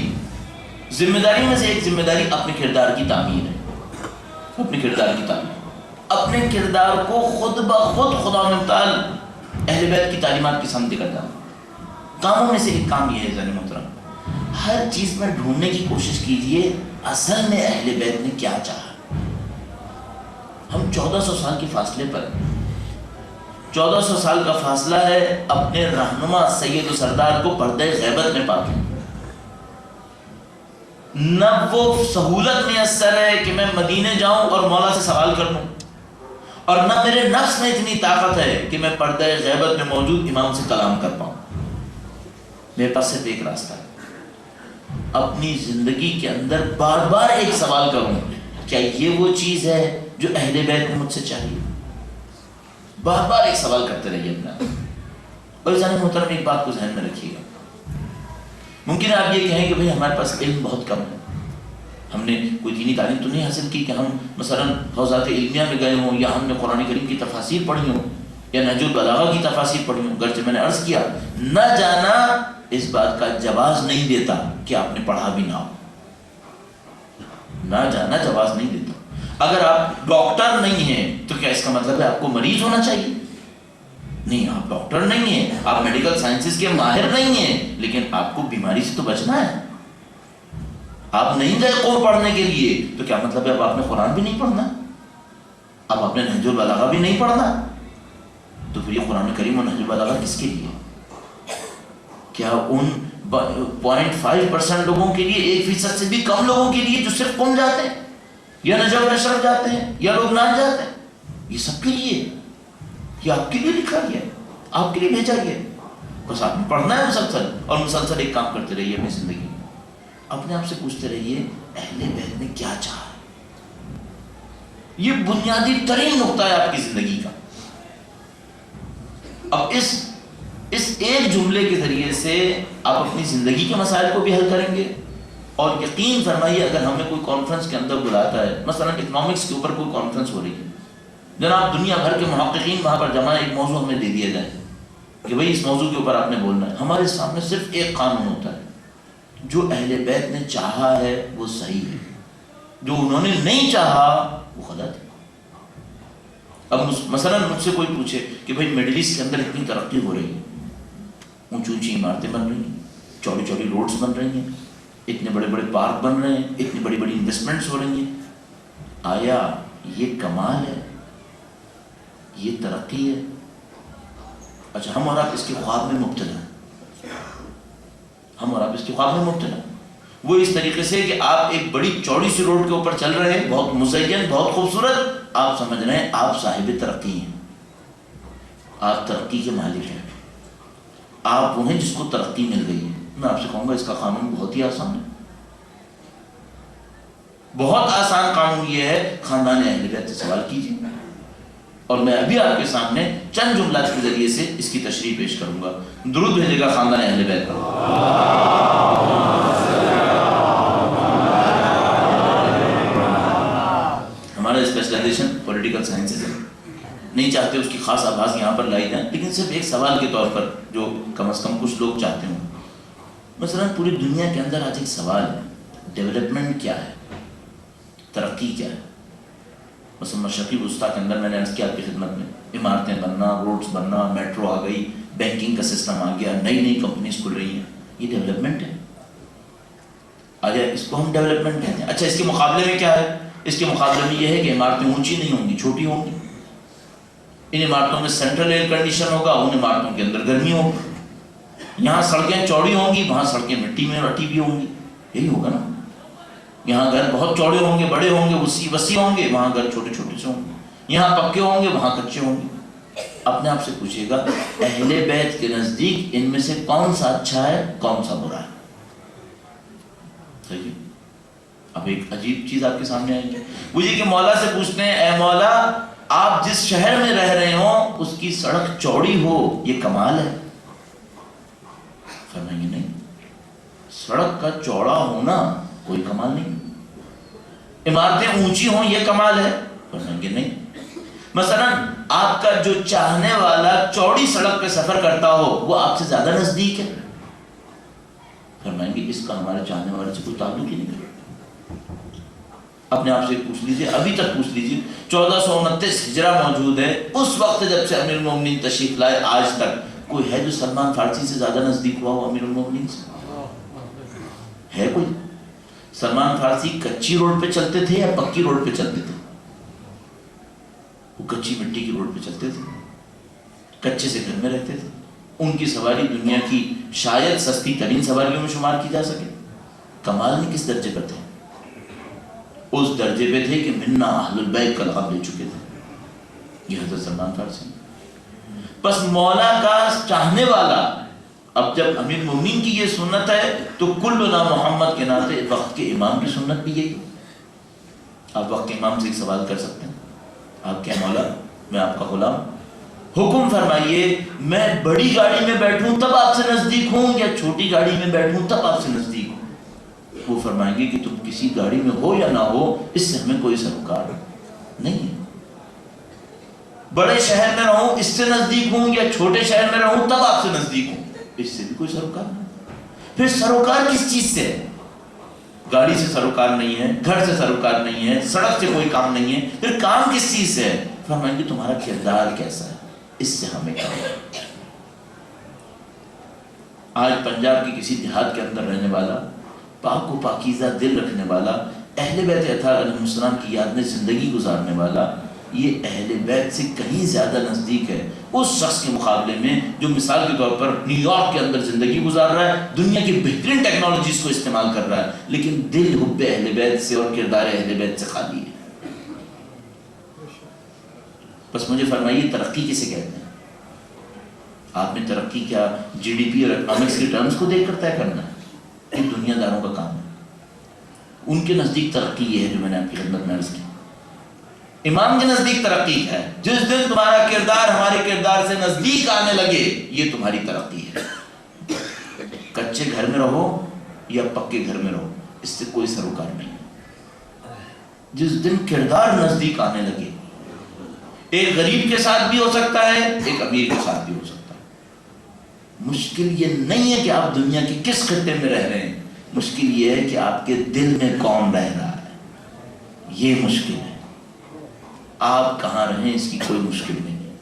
ذمہ داری میں سے ایک ذمہ داری اپنے کردار کی تعمیر ہے. اپنے کردار کی تعمیر، اپنے کردار کو خود بخود خدا تعالیٰ اہل بیت کی تعلیمات کے سامنے کرتا ہوں. کاموں میں سے ایک کام یہ ہے ذہن محترم، ہر چیز میں ڈھونڈنے کی کوشش کیجئے اصل میں اہل بیت نے کیا چاہا. ہم 1400 سال کے فاصلے پر، 1400 سال کا فاصلہ ہے اپنے رہنما سید و سردار کو پردہ غیبت میں پاتے ہیں. نہ وہ سہولت میسر ہے کہ میں مدینے جاؤں اور مولا سے سوال کر لوں، اور نہ میرے نفس میں اتنی طاقت ہے کہ میں پردہ غیبت میں موجود امام سے کلام کر پاؤں. میرے پاس صرف ایک راستہ ہے، اپنی زندگی کے اندر بار بار ایک سوال کروں، کیا یہ وہ چیز ہے جو اہل بیت کو مجھ سے چاہیے. بار بار ایک سوال کرتے رہیے اپنا. اور ذہن محترم ایک بات کو ذہن میں رکھیے گا، ممکن ہے آپ یہ کہیں کہ بھئی ہمارے پاس علم بہت کم ہے، ہم نے کوئی دینی تعلیم تو نہیں حاصل کی کہ ہم مثلا حوزات علمیہ میں گئے ہوں، یا ہم نے قرآن کریم کی تفاسیر پڑھی ہوں، یا نہج البلاغہ کی تفاسیر پڑھی ہوں. گرچہ میں نے عرض کیا نہ جانا اس بات کا جواز نہیں دیتا کہ آپ نے پڑھا بھی نہ ہو. نہ جانا جواز نہیں دیتا. اگر آپ ڈاکٹر نہیں ہیں تو کیا اس کا مطلب ہے آپ کو مریض ہونا چاہیے؟ نہیں، آپ ڈاکٹر نہیں ہیں، آپ میڈیکل سائنسز کے ماہر نہیں ہیں، لیکن آپ کو بیماری سے تو بچنا ہے. آپ نہیں گئے قوم پڑھنے کے لیے تو کیا مطلب ہے اب آپ نے قرآن بھی نہیں پڑھنا، اب آپ نے نہج البلاغہ بھی نہیں پڑھنا؟ تو پھر یہ قرآن کریم اور نہج البلاغہ کس کے لیے؟ کیا ان 0.5% لوگوں کے لیے، 1% سے بھی کم لوگوں کے لیے جو صرف قوم جاتے ہیں یا نجف اشرف جاتے ہیں یا لبنان جاتے ہیں؟ یہ سب کے لیے، یہ آپ کے لیے لکھا گیا، آپ کے لیے بھیجا گیا. بس آپ نے پڑھنا ہے مسلسل، اور مسلسل ایک کام کرتے رہیے اپنی زندگی میں. اپنے آپ سے پوچھتے رہیے اہل بیت نے کیا چاہا. یہ بنیادی ترین نقطہ ہے آپ کی زندگی کا. اب اس ایک جملے کے ذریعے سے آپ اپنی زندگی کے مسائل کو بھی حل کریں گے. اور یقین فرمائیے اگر ہمیں کوئی کانفرنس کے اندر بلاتا ہے، مثلا اکنامکس کے اوپر کوئی کانفرنس ہو رہی ہے، جناب دنیا بھر کے محققین وہاں پر جمع، ایک موضوع ہمیں دے دیا جائے کہ بھئی اس موضوع کے اوپر آپ نے بولنا ہے. ہمارے سامنے صرف ایک قانون ہوتا ہے، جو اہل بیت نے چاہا ہے وہ صحیح ہے، جو انہوں نے نہیں چاہا وہ غلط ہے. اب مثلا مجھ سے کوئی پوچھے کہ بھئی مڈل ایسٹ کے اندر اتنی ترقی ہو رہی ہے، اونچی اونچی عمارتیں بن رہی ہیں، چوڑی چوڑی روڈز بن رہی ہیں، اتنے بڑے بڑے پارک بن رہے ہیں، اتنی بڑی بڑی انویسٹمنٹس ہو رہی ہیں، آیا یہ کمال ہے؟ یہ ترقی ہے؟ اچھا ہم اور آپ اس کے خواب میں مبتلا ہیں، ہم اور آپ اس کے خواب میں مبتلا ہیں. وہ اس طریقے سے کہ آپ ایک بڑی چوڑی سی روڈ کے اوپر چل رہے ہیں، بہت مزین، بہت خوبصورت، آپ سمجھ رہے ہیں آپ صاحب ترقی ہیں، آپ ترقی کے مالک ہیں، آپ وہ ہیں جس کو ترقی مل گئی ہے. میں آپ سے کہوں گا اس کا قانون بہت ہی آسان ہے. بہت آسان قانون یہ ہے، خاندان اہل بیت سے سوال کیجیے، اور میں ابھی آپ کے سامنے چند جملات کے ذریعے سے اس کی تشریح پیش کروں گا. درود بھیجے گا خاندان اہل بیت پر. ہمارا اسپیشلائزیشن پولیٹیکل سائنسز ہے، نہیں چاہتے اس کی خاص آواز یہاں پر لائی جائیں، لیکن صرف ایک سوال کے طور پر جو کم از کم کچھ لوگ چاہتے ہوں. مثلا پوری دنیا کے اندر آج ایک سوال ہے، ڈیولپمنٹ کیا ہے، ترقی کیا ہے. مثلا مشرقی وسطیٰ کے اندر میں نے عرض کیا آپ کی خدمت میں، عمارتیں بننا، روڈز بننا، میٹرو آ گئی، بینکنگ کا سسٹم آ گیا، نئی نئی کمپنیز کھل رہی ہیں، یہ ڈیولپمنٹ ہے. آج اس کو ہم ڈیولپمنٹ کہتے ہیں. اچھا اس کے مقابلے میں کیا ہے؟ اس کے مقابلے میں یہ ہے کہ عمارتیں اونچی نہیں ہوں گی، چھوٹی ہوں گی. ان عمارتوں میں سینٹرل ایئر کنڈیشن ہوگا، ان عمارتوں کے اندر گرمی ہوگی. یہاں سڑکیں چوڑی ہوں گی، وہاں سڑکیں مٹی میں رٹی بھی ہوں گی. یہی ہوگا نا. یہاں گھر بہت چوڑے ہوں گے، بڑے ہوں گے، وسیع ہوں گے، وہاں گھر چھوٹے چھوٹے سے ہوں گے. یہاں پکے ہوں گے، وہاں کچے ہوں گے. اپنے آپ سے پوچھئے گا اہل بیت کے نزدیک ان میں سے کون سا اچھا ہے، کون سا برا ہے؟ صحیح ہے. اب ایک عجیب چیز آپ کے سامنے آئے گی، وہ یہ کہ مولا سے پوچھتے ہیں اے مولا آپ جس شہر میں رہ رہے ہوں اس کی سڑک چوڑی ہو، یہ کمال ہے؟ فرمائیں گے نہیں، سڑک کا چوڑا ہونا کوئی کمال نہیں. عمارتیں اونچی ہوں یہ کمال ہے؟ فرمائیں گے نہیں. مثلا آپ کا جو چاہنے والا چوڑی سڑک پہ سفر کرتا ہو وہ آپ سے زیادہ نزدیک ہے؟ فرمائیں گے اس کا ہمارے چاہنے والے سے کوئی تعلق ہی نہیں. اپنے آپ سے پوچھ لیجئے، ابھی تک پوچھ لیجئے، 1429 ہجرہ موجود ہے، اس وقت جب سے امیر المومنین تشریف لائے آج تک کوئی ہے جو سلمان فارسی سے زیادہ نزدیک ہوا ہو امیر المومنین سے؟ ہے کوئی؟ سلمان فارسی کچی روڈ پہ چلتے تھے یا پکی روڈ پہ چلتے تھے؟ وہ کچی مٹی کی روڈ پہ چلتے تھے، کچے سے گھر میں رہتے تھے. ان کی سواری دنیا کی شاید سستی ترین سواریوں میں شمار کی جا سکے. کمال میں کس درجے پر تھے؟ اس درجے پہ تھے کہ منا اہل البیت کا لقب لے چکے تھے. یہ حضرت سلمان فارسی. بس مولا کا چاہنے والا، اب جب امیر المومنین کی یہ سنت ہے تو کلنا محمد کے ناطے وقت کے امام کی سنت بھی یہی. آپ وقت کے امام سے ایک سوال کر سکتے ہیں، آپ کیا مولا میں آپ کا غلام، حکم فرمائیے میں بڑی گاڑی میں بیٹھوں تب آپ سے نزدیک ہوں یا چھوٹی گاڑی میں بیٹھوں تب آپ سے نزدیک ہوں؟ وہ فرمائیں گے کہ تم کسی گاڑی میں ہو یا نہ ہو، اس سے ہمیں کوئی سروکار نہیں ہے۔ بڑے شہر میں رہوں اس سے نزدیک ہوں، یا چھوٹے شہر میں رہوں تب آپ سے نزدیک ہوں، اس سے بھی کوئی سروکار نہیں۔ پھر سروکار کس چیز سے ہے؟ گاڑی سے سروکار نہیں ہے، گھر سے سروکار نہیں ہے، سڑک سے کوئی کام نہیں ہے، پھر کام کس چیز سے ہے؟ فرمائیں گے تمہارا کردار کیسا ہے، اس سے ہمیں کام ہے۔ آج پنجاب کی کسی دیہات کے اندر رہنے والا، پاک و پاکیزہ دل رکھنے والا، اہل بیت اطہار علیہ السلام کی یاد میں زندگی گزارنے والا، یہ اہل بیت سے کہیں زیادہ نزدیک ہے اس شخص کے مقابلے میں جو مثال کے طور پر نیو یارک کے اندر زندگی گزار رہا ہے، دنیا کی بہترین ٹیکنالوجیز کو استعمال کر رہا ہے، لیکن دل حب اہل بیت سے اور کردار اہل بیت سے خالی ہے۔ بس مجھے فرمائیے ترقی کسے کہتے ہیں؟ آپ نے ترقی کیا جی ڈی پی اور اکنامکس کے ٹرمز کو دیکھ کر طے کرنا ہے؟ یہ دنیا داروں کا کام ہے۔ ان کے نزدیک ترقی یہ ہے جو میں نے آپ کی خدمت میں عرض کی۔ امام کے نزدیک ترقی ہے جس دن تمہارا کردار ہمارے کردار سے نزدیک آنے لگے، یہ تمہاری ترقی ہے۔ کچے گھر میں رہو یا پکے گھر میں رہو، اس سے کوئی سروکار نہیں ہے۔ جس دن کردار نزدیک آنے لگے، ایک غریب کے ساتھ بھی ہو سکتا ہے، ایک امیر کے ساتھ بھی ہو سکتا ہے۔ مشکل یہ نہیں ہے کہ آپ دنیا کے کس خطے میں رہ رہے ہیں، مشکل یہ ہے کہ آپ کے دل میں کون رہ رہا ہے، یہ مشکل ہے۔ آپ کہاں رہیں اس کی کوئی مشکل نہیں ہے۔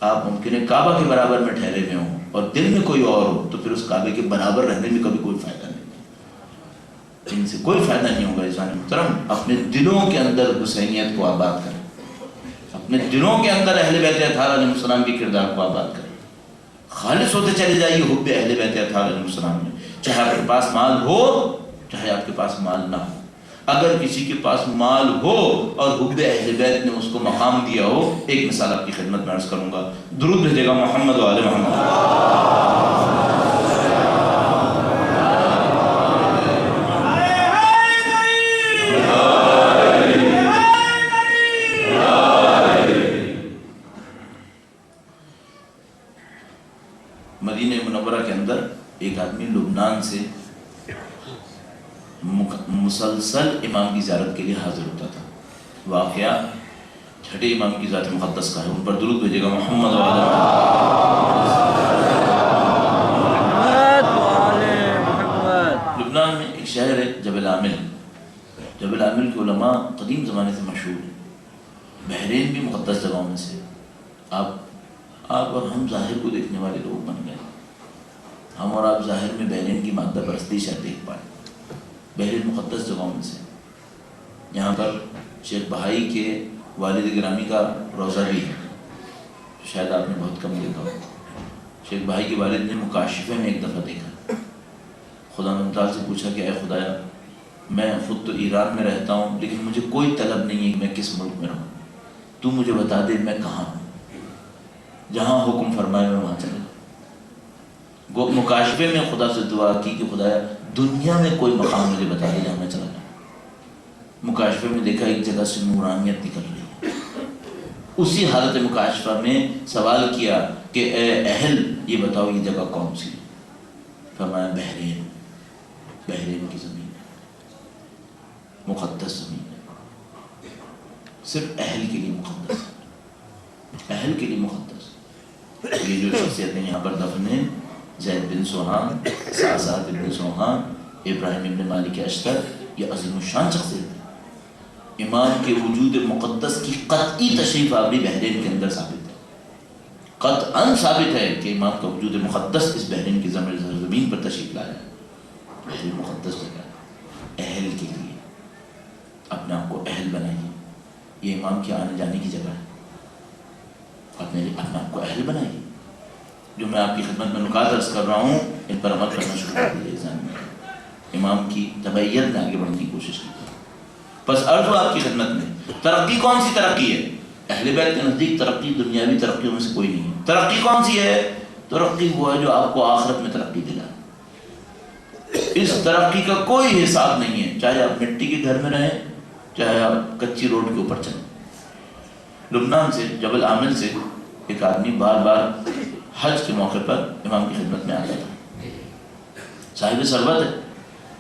آپ ممکن ہے کعبہ کے برابر میں ٹھہرے ہوئے ہوں اور دل میں کوئی اور ہو، تو پھر اس کعبے کے برابر رہنے میں کبھی کوئی فائدہ نہیں ہے۔ ان سے کوئی فائدہ نہیں ہوگا۔ عزیزان محترم، اپنے دلوں کے اندر حسینیت کو آباد کریں، اپنے دلوں کے اندر اہل بیت اطہار علیہ السلام کے کردار کو آباد کریں، خالص ہوتے چلے جائیے حب اہل بیت اطہار علیہ السلام میں، چاہے آپ کے پاس مال ہو چاہے آپ کے پاس مال نہ ہو۔ اگر کسی کے پاس مال ہو اور حب اہل بیت نے اس کو مقام دیا ہو، ایک مثال آپ کی خدمت میں عرض کروں گا، درود بھیجے گا محمد و آل محمد۔ مدینہ منورہ کے اندر ایک آدمی لبنان سے مسلسل امام کی زیارت کے لیے حاضر ہوتا تھا۔ واقعہ چھٹے امام کی ذات مقدس کا ہے، ان پر درود بھیجے گا محمد و آل محمد۔ لبنان میں ایک شہر ہے جبل عامل، جبل عامل کے علماء قدیم زمانے سے مشہور ہیں، بحرین بھی مقدس جگہوں میں سے۔ آپ اور ہم ظاہر کو دیکھنے والے لوگ بن گئے، ہم اور آپ ظاہر میں بحرین کی مادہ پرستی شاید دیکھ پائیں۔ بحرین مقدس جگہوں میں سے، یہاں پر شیخ بہائی کے والد گرامی کا روضہ بھی ہے، شاید آپ نے بہت کم دیکھا ہو۔ شیخ بہائی کے والد نے مکاشفے میں ایک دفعہ دیکھا، خدا تعالیٰ سے پوچھا کہ اے خدایا، میں خود تو ایران میں رہتا ہوں لیکن مجھے کوئی طلب نہیں ہے کہ میں کس ملک میں رہوں، تو مجھے بتا دے میں کہاں ہوں، جہاں حکم فرمائے میں وہاں چلے۔ مکاشفے میں خدا سے دعا کی کہ خدایا دنیا میں کوئی مقام مجھے بتا دے جہاں میں چلا جاؤں۔ مکاشفے میں دیکھا ایک جگہ سے نورانیت نکل رہی ہے۔ اسی حالت مکاشفہ میں سوال کیا کہ اے اہل یہ بتاؤ یہ جگہ کون سی؟ فرمایا بحرین، بحرین کی زمین ہے، مقدس زمین ہے، صرف اہل کے لیے مقدس ہے، اہل کے لیے مقدس۔ یہ جو شخصیتیں یہاں پر دفن ہیں، زید بن سوہان، سعد بن سوہان، ابراہیم بن مالک اشتر، یہ عظیم الشان شخصیت ہے۔ امام کے وجود مقدس کی قطعی تشریف آوری بحرین کے اندر ثابت ہے، قطعاً ثابت ہے کہ امام کا وجود مقدس اس بحرین کی زمین پر تشریف لایا ہے۔ بحرین مقدس جگہ ہے، اہل کے لیے اپنے آپ کو اہل بنائیے، یہ امام کے آنے جانے کی جگہ ہے، اپنے آپ کو اہل بنائیے۔ جو میں آپ کی خدمت میں نکات عرض کر رہا ہوں ان پر عمل کرنا شروع کر دیجیے۔ امام کی تبعیت میں آگے بڑھنے کی کوشش کی۔ بس عرض ہو آپ کی خدمت میں، ترقی کون سی ترقی ہے؟ اہل بیت کے نزدیک ترقی دنیاوی ترقیوں میں سے کوئی نہیں ہے۔ ترقی کون سی ہے؟ ترقی وہ ہے جو آپ کو آخرت میں ترقی دلائے۔ اس ترقی کا کوئی حساب نہیں ہے، چاہے آپ مٹی کے گھر میں رہیں چاہے آپ کچی روڈ کے اوپر چلیں۔ لبنان سے جبل عامل سے ایک آدمی بار بار حج کے موقع پر امام کی خدمت میں آتا تھا، صاحب ثروت ہے،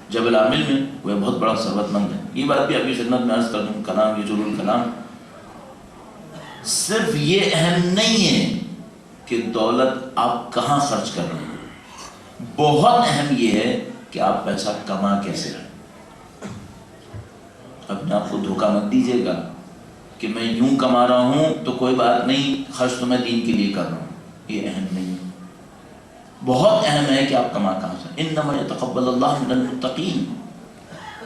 جبل عامل میں وہ بہت بڑا ثروت مند ہے. یہ بات بھی آپ کی خدمت میں عرض کر دوں, کلام یہ جلول الکلام صرف یہ اہم نہیں ہے کہ دولت آپ کہاں خرچ کر رہے ہیں, بہت اہم یہ ہے کہ آپ پیسہ کما کیسے رہے. اپنے آپ کو دھوکہ مت دیجیے گا کہ میں یوں کما رہا ہوں تو کوئی بات نہیں, خرچ تو میں دین کے لیے کر رہا ہوں. یہ اہم نہیں ہے. بہت اہم ہے کہ آپ کما کہاں سے. انما یتقبل اللہ من المتقین,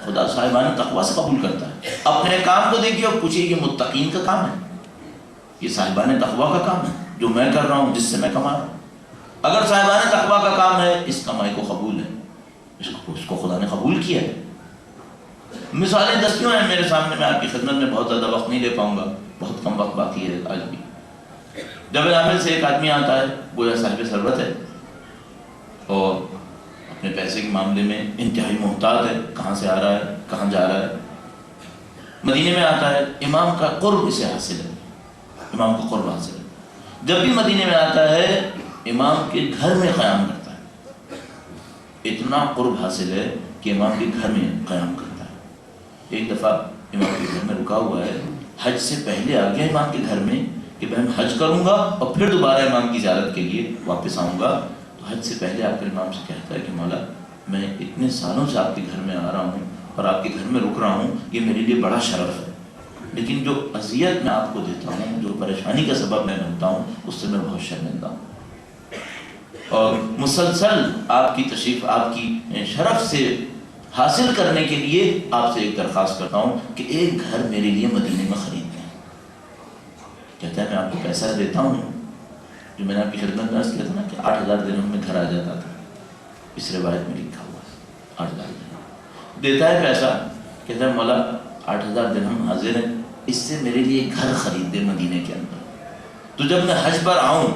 خدا صاحبان تقوی سے قبول کرتا ہے. اپنے کام کو دیکھیے اور پوچھیے یہ متقین کا کام ہے, یہ صاحبان تقوی کا کام ہے جو میں کر رہا ہوں, جس سے میں کما رہا ہوں. اگر صاحبان تقوی کا کام ہے, اس کمائی کو قبول ہے, اس کو خدا نے قبول کیا ہے. مثالیں دستیوں ہیں میرے سامنے, میں آپ کی خدمت میں بہت زیادہ وقت نہیں لے پاؤں گا, بہت کم وقت باقی ہے آج بھی. جبل عامل سے ایک آدمی آتا ہے, گویا صاحب ثروت ہے اور اپنے پیسے کے معاملے میں انتہائی محتاط ہے, کہاں سے آ رہا ہے کہاں جا رہا ہے. مدینے میں آتا ہے, امام کا قرب اسے حاصل ہے, امام کا قرب حاصل ہے. جب بھی مدینے میں آتا ہے امام کے گھر میں قیام کرتا ہے. اتنا قرب حاصل ہے کہ امام کے گھر میں قیام کرتا ہے. ایک دفعہ امام کے گھر میں رکا ہوا ہے, حج سے پہلے آ گیا امام کے گھر میں کہ میں حج کروں گا اور پھر دوبارہ امام کی زیارت کے لیے واپس آؤں گا. تو حج سے پہلے آ کر امام سے کہتا ہے کہ مولا میں اتنے سالوں سے آپ کے گھر میں آ رہا ہوں اور آپ کے گھر میں رک رہا ہوں, یہ میرے لیے بڑا شرف ہے, لیکن جو اذیت میں آپ کو دیتا ہوں, جو پریشانی کا سبب میں بنتا ہوں, اس سے میں بہت شرمندہ ہوں. اور مسلسل آپ کی تشریف, آپ کی شرف سے حاصل کرنے کے لیے آپ سے ایک درخواست کرتا ہوں کہ ایک گھر میرے لیے مدینے میں خرید دیں. کہتا ہے میں آپ کو پیسہ دیتا ہوں, جو میں نے آپ کی خدمت میں عرض کیا تھا نا کہ 8,000 درہم میں گھر آ جاتا تھا, اس روایت میں لکھا ہوا ہے 8,000 درہم دیتا ہے پیسہ. کہتا ہے مولا 8,000 درہم حاضر ہے, اس سے میرے لیے گھر خرید دے مدینے کے اندر, تو جب میں حج پر آؤں,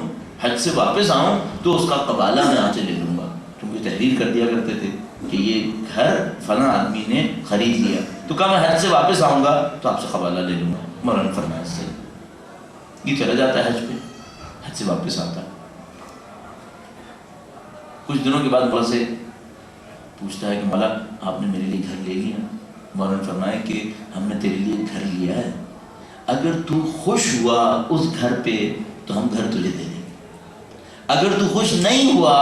حج سے واپس آؤں تو اس کا قبالہ میں آ کے لے لوں گا. کیونکہ تحریر کر دیا کرتے تھے کہ یہ گھر فلاں آدمی نے خرید لیا, تو کہا میں حج سے واپس آؤں گا تو آپ سے قبالہ لے لوں گا. مولانا فرمایا سے یہ چلا جاتا ہے حج پہ, حج سے واپس آتا ہے. کچھ دنوں کے بعد مولا سے پوچھتا ہے کہ مولا آپ نے میرے لیے گھر لے لیا. مولانا فرمایا کہ ہم نے تیرے لیے گھر لیا ہے, اگر تو خوش ہوا اس گھر پہ تو ہم گھر تجھے دے دیں گے, اگر تو خوش نہیں ہوا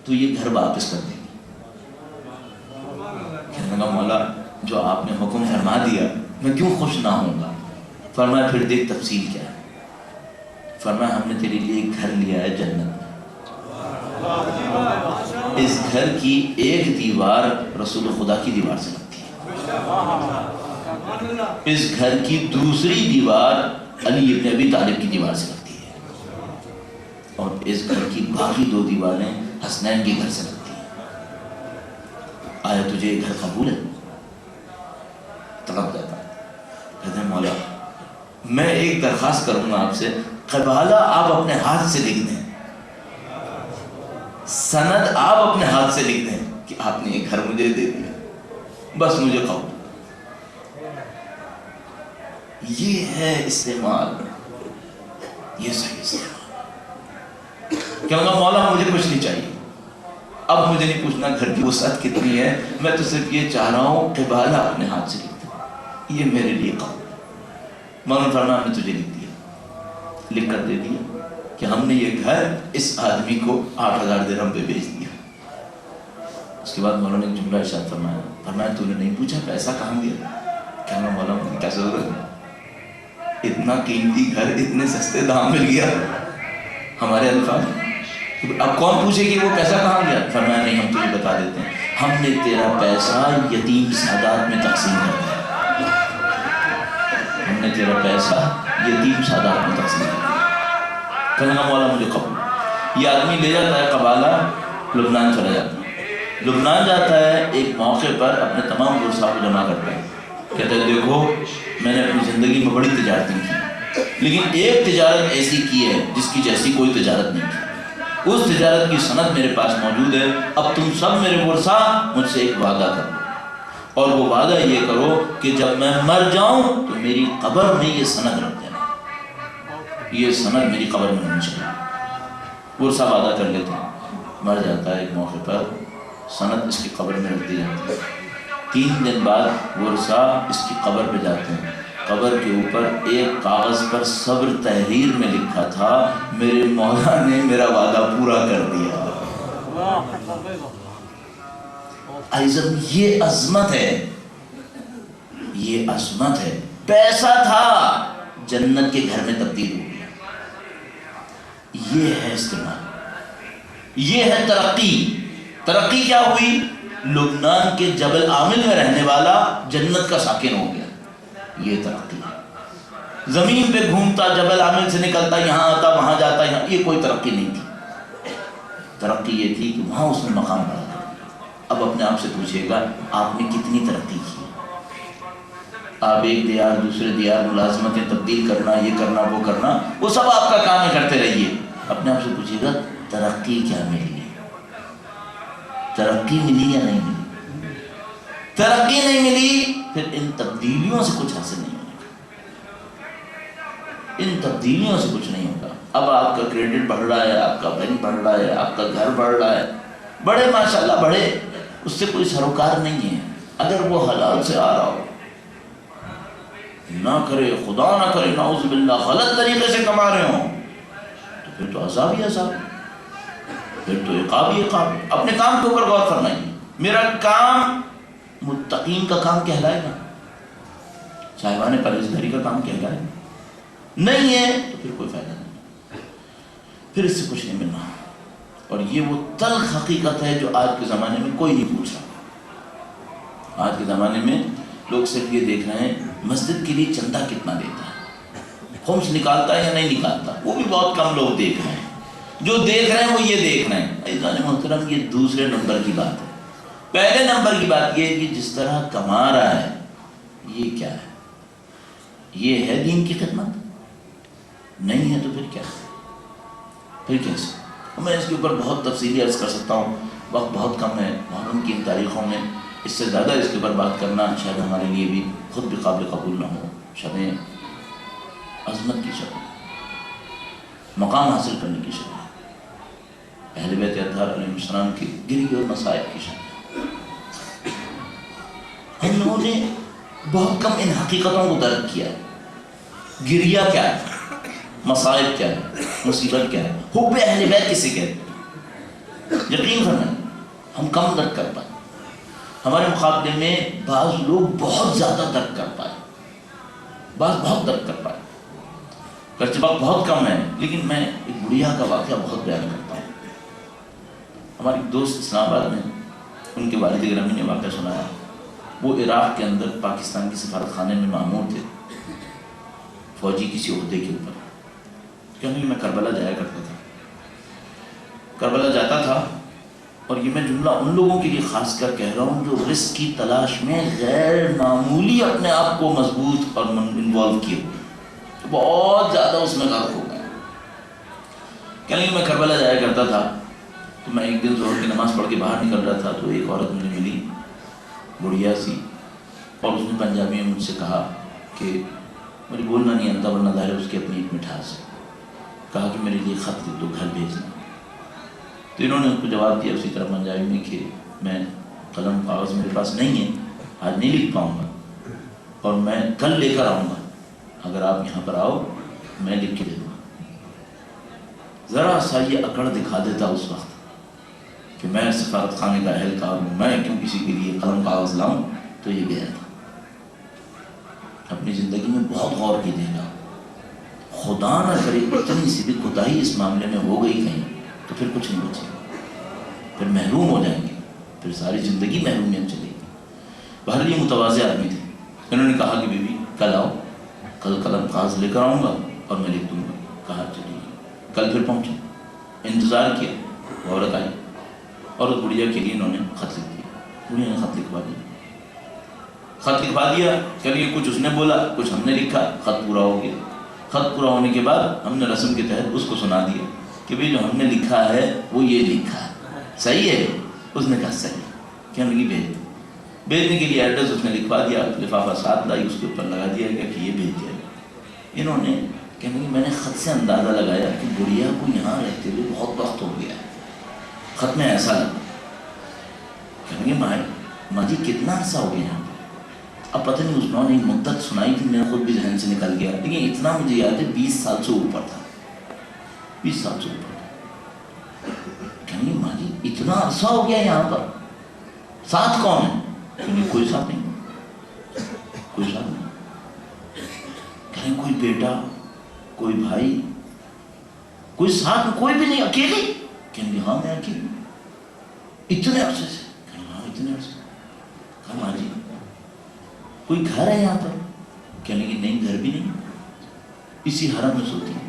تو یہ گھر واپس کر دیں گے. کہنے لگا مولا جو آپ نے حکم فرما دیا میں کیوں خوش نہ ہوں گا. فرمایا پھر دیکھ تفصیل کیا ہے. فرمایا ہم نے تیرے لیے ایک گھر لیا ہے جنت میں, اس گھر کی ایک دیوار رسول خدا کی دیوار سے لگتی ہے, اس گھر کی دوسری دیوار علی ابن ابی طالب کی دیوار سے لگتی ہے, اور اس گھر کی باقی 2 دیواریں حسنین کے گھر سے لگتی ہیں. آیا تجھے یہ گھر قبول ہے؟ تڑپ جاتا ہے. کہتے ہیں مولا میں ایک درخواست کروں گا آپ سے, قبالہ آپ اپنے ہاتھ سے لکھ دیں, سند آپ اپنے ہاتھ سے لکھ دیں کہ آپ نے یہ گھر مجھے دے دیا, بس مجھے قبول. یہ ہے استعمال, یہ صحیح استعمال. کہوں مولا مجھے کچھ نہیں چاہیے, اب مجھے نہیں پوچھنا گھر کی وسعت کتنی ہے, میں تو صرف یہ چاہ رہا ہوں کہ قبالہ اپنے ہاتھ سے لکھ دیں, یہ میرے لیے قبول. مولانا فرمایا ہم نے تجھے لکھ دیا, لکھ کر دے دیا کہ ہم نے یہ گھر اس آدمی کو 8,000 درہم پہ بیچ دیا. اس کے بعد مولانا نے ایک جملہ ارشاد فرمایا, فرمایا تو نے نہیں پوچھا پیسہ کہاں گیا؟ کہنا مولا مجھے کیا ضرورت ہے, اتنا قیمتی گھر اتنے سستے دام مل گیا. ہمارے الفاظ, اب کون پوچھے کہ وہ پیسہ کہاں گیا؟ فرمایا نہیں ہم تجھے بتا دیتے ہیں, ہم نے تیرا پیسہ یتیم سادات میں تقسیم کر دیا, ہم نے تیرا پیسہ یتیم سادات میں تقسیم کر دیا. کہنا مولا مجھے قبول. یہ آدمی لے جاتا ہے قبالہ, لبنان چلا جاتا ہے. لبنان جاتا ہے, ایک موقع پر اپنے تمام ورثاء کو جمع کرتا ہے. کہتا ہے دیکھو میں نے اپنی زندگی میں بڑی تجارتیں کی, لیکن ایک تجارت ایسی کی ہے جس کی جیسی کوئی تجارت نہیں کی. اس تجارت کی سند میرے پاس موجود ہے. اب تم سب میرے ورثاء مجھ سے ایک وعدہ کرو, اور وہ وعدہ یہ کرو کہ جب میں مر جاؤں تو میری قبر میں یہ سند رکھ دینا, یہ سند میری قبر میں ہونی چاہیے. ورثاء وعدہ کر لیتے ہیں. مر جاتا ہے ایک موقع پر, سند اس کی قبر میں رکھ دی جاتی ہے۔ 3 دن بعد ورثہ اس کی قبر پہ جاتے ہیں، قبر کے اوپر ایک کاغذ پر صبر تحریر میں لکھا تھا میرے مولا نے میرا وعدہ پورا کر دیا۔ عزم، یہ عظمت ہے، یہ عظمت ہے۔ پیسہ تھا جنت کے گھر میں تبدیل ہو گیا۔ یہ ہے استعمال، یہ ہے ترقی۔ ترقی کیا ہوئی؟ لبنان کے جبل عامل میں رہنے والا جنت کا ساکن ہو گیا، یہ ترقی ہے۔ زمین پہ گھومتا، جبل عامل سے نکلتا، یہاں آتا وہاں جاتا، یہاں، یہ کوئی ترقی نہیں تھی۔ ترقی یہ تھی کہ وہاں اس نے مقام بڑھا کر دیا۔ اب اپنے آپ سے پوچھئے گا آپ نے کتنی ترقی کی؟ آپ ایک دیار دوسرے دیار ملازمتیں تبدیل کرنا، یہ کرنا وہ کرنا، وہ سب آپ کا کام ہے، کرتے رہیے۔ اپنے آپ سے پوچھئے گا ترقی کیا ملی؟ ترقی ملی یا نہیں ملی؟ ترقی نہیں ملی، پھر ان تبدیلیوں سے کچھ حاصل نہیں ہوگا، ان تبدیلیوں سے کچھ نہیں ہوگا۔ اب آپ کا کریڈٹ بڑھ رہا ہے، آپ کا بینک بڑھ رہا ہے، آپ کا گھر بڑھ رہا ہے، بڑے ماشاءاللہ بڑے، اس سے کوئی سروکار نہیں ہے۔ اگر وہ حلال سے آ رہا ہو، نہ کرے خدا نہ کرے نعوذ باللہ غلط طریقے سے کما رہے ہوں، تو پھر تو عذاب ہی عذاب، پھر تو عقاب ہی عقاب۔ اپنے کام کے اوپر غور فرمائیے، میرا کام متقین کا کام کہلائے گا؟ صاحبان پرہیزگاری کا کام کہلائے گا؟ نہیں ہے تو پھر کوئی فائدہ نہیں، پھر اس سے کچھ نہیں ملنا۔ اور یہ وہ تلخ حقیقت ہے جو آج کے زمانے میں کوئی نہیں پوچھ رہا۔ آج کے زمانے میں لوگ صرف یہ دیکھ رہے ہیں مسجد کے لیے چندہ کتنا دیتا ہے، خمس نکالتا ہے یا نہیں نکالتا، وہ بھی بہت کم لوگ دیکھ رہے ہیں۔ جو دیکھ رہے ہیں وہ یہ دیکھ رہے ہیں۔ عزیزان محترم، یہ دوسرے نمبر کی بات ہے۔ پہلے نمبر کی بات یہ ہے کہ جس طرح کما رہا ہے یہ کیا ہے؟ یہ ہے دین کی خدمت؟ نہیں ہے تو پھر کیا ہے؟ پھر کیسے؟ میں اس کے اوپر بہت تفصیلی عرض کر سکتا ہوں، وقت بہت کم ہے۔ محرم کی ان تاریخوں میں اس سے زیادہ اس کے اوپر بات کرنا شاید ہمارے لیے بھی خود بھی قابل قبول نہ ہو۔ شبیں عظمت کی شب، مقام حاصل کرنے کی شب، اہل بیت اطہار علیہ السلام کی گری اور مصائب کی شب۔ ہم لوگوں نے بہت کم ان حقیقتوں کو درک کیا ہے۔ گریہ کیا ہے، مصائب کیا ہے، مصیبت کیا ہے، حب اہل بیت کسے کہتے ہیں؟ یقین فرمائیں ہم کم درک کر پائے، ہمارے مقابلے میں بعض لوگ بہت زیادہ درک کر پائے، بعض بہت درک کر پائے۔ گرچہ وقت بہت کم ہے لیکن میں ایک بڑھیا کا واقعہ بہت بیان کرتا ہوں۔ ہماری دوست اسلام آباد میں ان کے والد گرامی نے واقعہ سنایا۔ وہ عراق کے اندر پاکستان کی سفارت خانے میں مامور تھے، فوجی کسی عہدے کے اوپر۔ کہنے میں کربلا جایا کرتا تھا، کربلا جاتا تھا، اور یہ میں جملہ ان لوگوں کے لیے خاص کر کہہ رہا ہوں جو رزق کی تلاش میں غیر معمولی اپنے آپ کو مضبوط اور انوالو کیے ہوئے، بہت زیادہ اس میں غرق ہو گئے۔ کہنے میں کربلا جایا کرتا تھا، تو میں ایک دن ظہر کی نماز پڑھ کے باہر نکل رہا تھا، تو ایک عورت مجھے ملی، بڑھیا سی، اور اس نے پنجابی میں مجھ سے کہا کہ مجھے بولنا نہیں آتا ورنہ ظاہر ہے اس کی اپنی ایک مٹھاس ہے، کہا کہ میرے لیے خط لکھ دو، گھر بھیجنا۔ تو انہوں نے اس کو جواب دیا اسی طرح پنجابی میں کہ میں قلم کاغذ میرے پاس نہیں ہے، آج نہیں لکھ پاؤں گا، اور میں کل لے کر آؤں گا، اگر آپ یہاں پر آؤ میں لکھ کے دے دوں گا۔ ذرا سا یہ اکڑ دکھا دیتا اس وقت کہ میں سفارت خانے کا اہلکار ہوں، میں کیوں کسی کے لیے قلم کاغذ لاؤں، تو یہ گیا تھا۔ اپنی زندگی میں بہت غور کیجیے گا، خدا نہ کرے اتنی سی بھی کوتاہی اس معاملے میں ہو گئی کہیں تو پھر کچھ نہیں بچے گا، پھر محروم ہو جائیں گے، پھر ساری زندگی محرومیت چلے گی۔ بہرحال یہ متواضع آدمی تھے، انہوں نے کہا کہ بی بی کل آؤ، کل قلم کاغذ لے کر آؤں گا اور میں لکھ دوں گا۔ کہا چلیے، کل پھر پہنچے، انتظار کیا، عورت آئی، اور اس بڑھیا کے لیے انہوں نے خط لکھ دیا، بڑھیا نے خط لکھوا دیا، خط لکھوا دیا، چلیے کچھ اس نے بولا کچھ ہم نے لکھا، خط پورا ہو گیا۔ خط پورا ہونے کے بعد ہم نے رسم کے تحت اس کو سنا دیا کہ بھئی جو ہم نے لکھا ہے وہ یہ لکھا ہے، صحیح ہے؟ اس نے کہا صحیح، کہنے لگی بھیج دو۔ بھیجنے کے لیے ایڈریس اس نے لکھوا دیا، لفافہ ساتھ لائی، اس کے اوپر لگا دیا گیا کہ یہ بھیج دیا گیا۔ انہوں نے کہنے لگی میں نے خط سے اندازہ لگایا کہ بڑھیا کو یہاں رہتے ہوئے بہت وقت ہو گیا ہے، خط میں ایسا لگا۔ کہیں ماں جی کتنا عرصہ ہو گیا یہاں پہ؟ اب پتہ نہیں اس نے ایک مدت سنائی تھی، میرا خود بھی ذہن سے نکل گیا، لیکن اتنا مجھے یاد ہے 20 سال سے اوپر تھا، 20 سال سے اوپر تھا۔ کہیں ماں جی اتنا عرصہ ہو گیا یہاں پر، ساتھ کون ہے؟ کہیں کوئی ساتھ نہیں، کوئی ساتھ نہیں۔ کہیں کوئی بیٹا، کوئی بھائی، کوئی ساتھ میں کوئی بھی نہیں، اکیلے؟ کہیں ہاں میں اکیلے، اتنے عرصے سے؟ کہیں ہاں اتنے عرصے سے۔ کہا ماں جی کوئی گھر ہے یہاں پر؟ کہنے کہ نہیں گھر بھی نہیں، اسی حرم میں سوتی ہے۔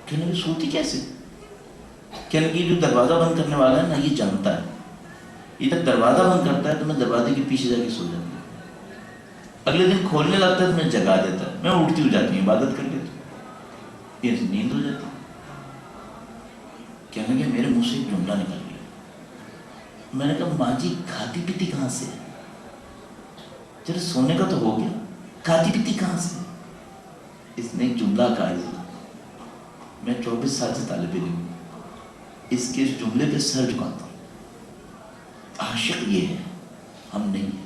کہنے کہ سوتی کیسے؟ کہنے کہ جو دروازہ بند کرنے والا ہے نا یہ جانتا ہے، یہ جب دروازہ بند کرتا ہے تو میں دروازے کے پیچھے جا کے سو جاتی ہوں، اگلے دن کھولنے لگتا ہے تو میں جگا دیتا ہے، میں اٹھتی ہو جاتی ہوں، عبادت کر لیتی ہوں، یہ نیند ہو جاتی ہے۔ کہنے کہ میرے منہ سے ایک جملہ نکل گیا، میں نے کہا ماں جی کھاتی پیتی کہاں سے ہے؟ چلو سونے کا تو ہو گیا، کھاتی پیتی کہاں سے؟ اس نے ایک جملہ کہا ہے، میں 24 سال سے طالب علم ہوں، اس کے اس جملے پہ سر جھکاتا ہوں، عاشق یہ ہے ہم نہیں ہے۔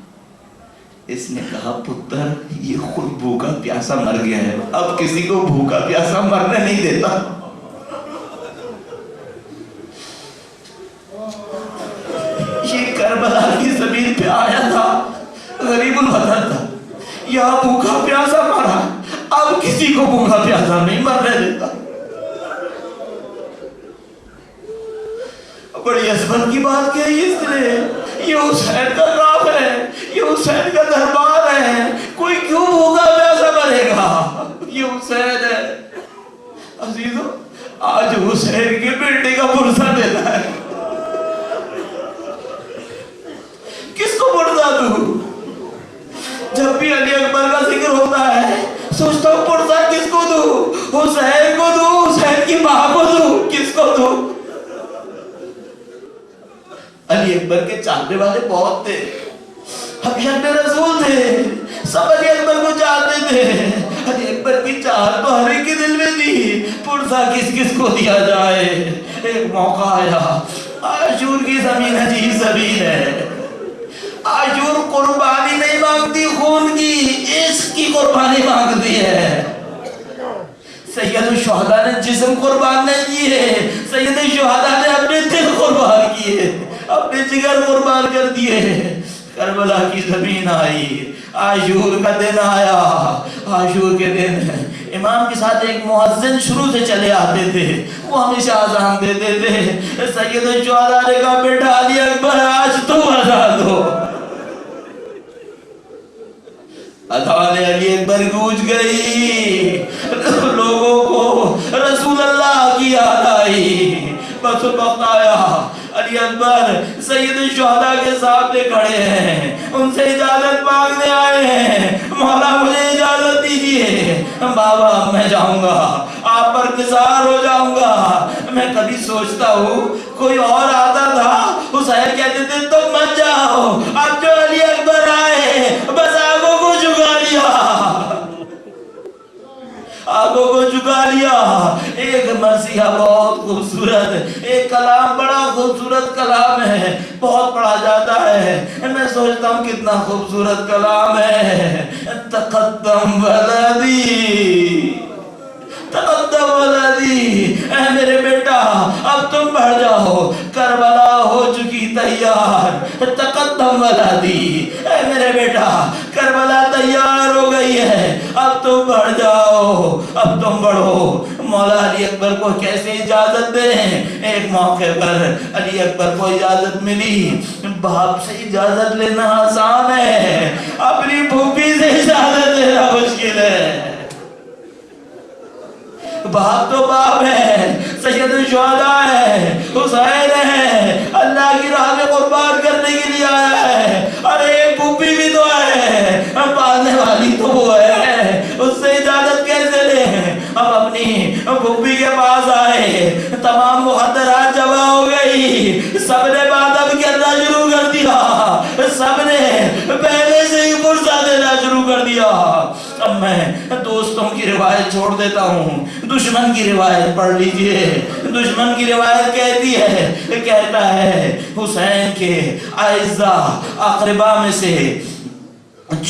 اس نے کہا پتر یہ خود بھوکا پیاسا مر گیا ہے، اب کسی کو بھوکا پیاسا مرنے نہیں دیتا۔ یہ کربلا کی زمین پہ آیا تھا، غریب الوطن تھا، یہاں بھوکا پیاسا مرا، اب کسی کو بھوکا پیاسا نہیں مرنے دیتا۔ بڑی عظمت کی بات کہی اس نے، یہ حسین کا کام ہے، یہ حسین کا دربار ہے، کوئی کیوں بھوکا پیاسا مرے گا؟ یہ حسین ہے۔ عزیزو آج حسین کے بیٹے کا پرسہ دیتا ہے، کس کو پڑھتا تو؟ جب بھی علی اکبر کا ذکر ہوتا ہے سوچتا ہوں پڑھتا کس کو دوں؟ حسین کو دوں، حسین کی ماں کو دوں، کس کو دوں؟ علی اکبر کے چاہنے والے بہت تھے، حبیب رسول تھے، سب علی اکبر کو چاہتے تھے، علی اکبر کی چاہت تو ہر ایک کے دل میں تھی، پرسہ کس کس کو دیا جائے؟ ایک موقع آیا، عاشور کی زمین عجیب زمین ہے، عاشور قربانی نہیں مانگتی خون کی، عشق کی قربانی مانگتی ہے۔ سید الشہداء نے جسم قربان نہیں کیے، سید الشہداء نے اپنے دل قربان کیے، اپنے جگر قربان کر دیے۔ کربلا کی زمین آئی، عاشور کا دن آیا، عاشور کے دن امام کے ساتھ ایک مؤذن شروع سے چلے آتے تھے، وہ ہمیشہ اذان دیتے تھے۔ سید الشہداء نے کہا بیٹا علی اکبر آج تم اذان دو۔ اذان علی اکبر گونج گئی، لوگوں کو رسول اللہ کی یاد آئی، بس وقت آیا، علی اکبر سید الشہداء کے سامنے کھڑے ہیں، ان سے اجازت مانگنے آئے ہیں، مولا مجھے اجازت دیجئے، بابا میں جاؤں گا، آپ پر نثار ہو جاؤں گا۔ میں کبھی سوچتا ہوں کوئی اور آتا تھا، حسین کہتے تھے تم مت جاؤ، اب جو علی اکبر آئے بس آنکھوں کو جھکا لیا، آنکھوں کو جھکا لیا۔ ایک مرثیہ بہت خوبصورت، ایک کلام بڑا خوبصورت کلام ہے، بہت پڑھا جاتا ہے، میں سوچتا ہوں کتنا خوبصورت کلام ہے۔ تقدم ولدی، تقدم ولدی، اے میرے بیٹا اب تم بڑھ جاؤ، کربلا ہو چکی تیار، تقدم ولدی، اے میرے بیٹا کربلا تیار ہو گئی ہے، اب تم بڑھ جاؤ، اب تم بڑھو۔ مولا علی اکبر کو کیسے اجازت دیں؟ ایک موقع پر علی اکبر کو اجازت ملی، باپ سے اجازت لینا آسان ہے، اپنی پھوپھی سے اجازت لینا مشکل ہے۔ باپ تو باپ ہے، سید الشہداء ہے، حسین ہے، اللہ کی راہ میں قربان کرنے کے لیے آیا ہے، ارے ایک پھوپھی بھی تو ہے، پالنے والی تو وہ ہے، اس سے اجازت کیسے لیں؟ اب اپنی پھوپھی کے پاس آئے، تمام مخدرات جمع ہو گئی، سب نے بادب کرنا شروع کر دیا، سب نے پہلے سے ہی فرصہ دینا شروع کر دیا۔ اب میں دوستوں دوستوں کی روایت چھوڑ دیتا ہوں، دشمن کی روایت پڑھ لیجئے۔ دشمن کی روایت کہتی ہے، کہتا ہے حسین کے اعزاء اقربا میں سے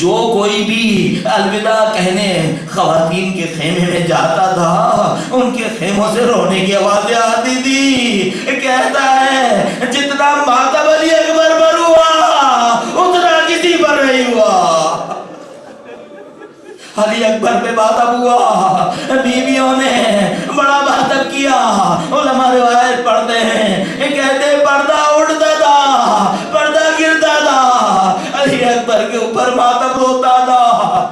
جو کوئی بھی الوداع کہنے خواتین کے خیمے میں جاتا تھا، ان کے خیموں سے رونے کی آوازیں آتی تھی۔ کہتا ہے جتنا ماتم علی اکبر پر ہوا اتنا کسی پر نہیں ہوا۔ علی اکبر پہ ماتم ہوا، بیویوں نے بڑا ماتم کیا۔ علماء روایت پڑھتے ہیں، کہتے پردہ اڑتا تھا، پردہ گرتا تھا، علی اکبر کے اوپر ماتم ہوتا تھا۔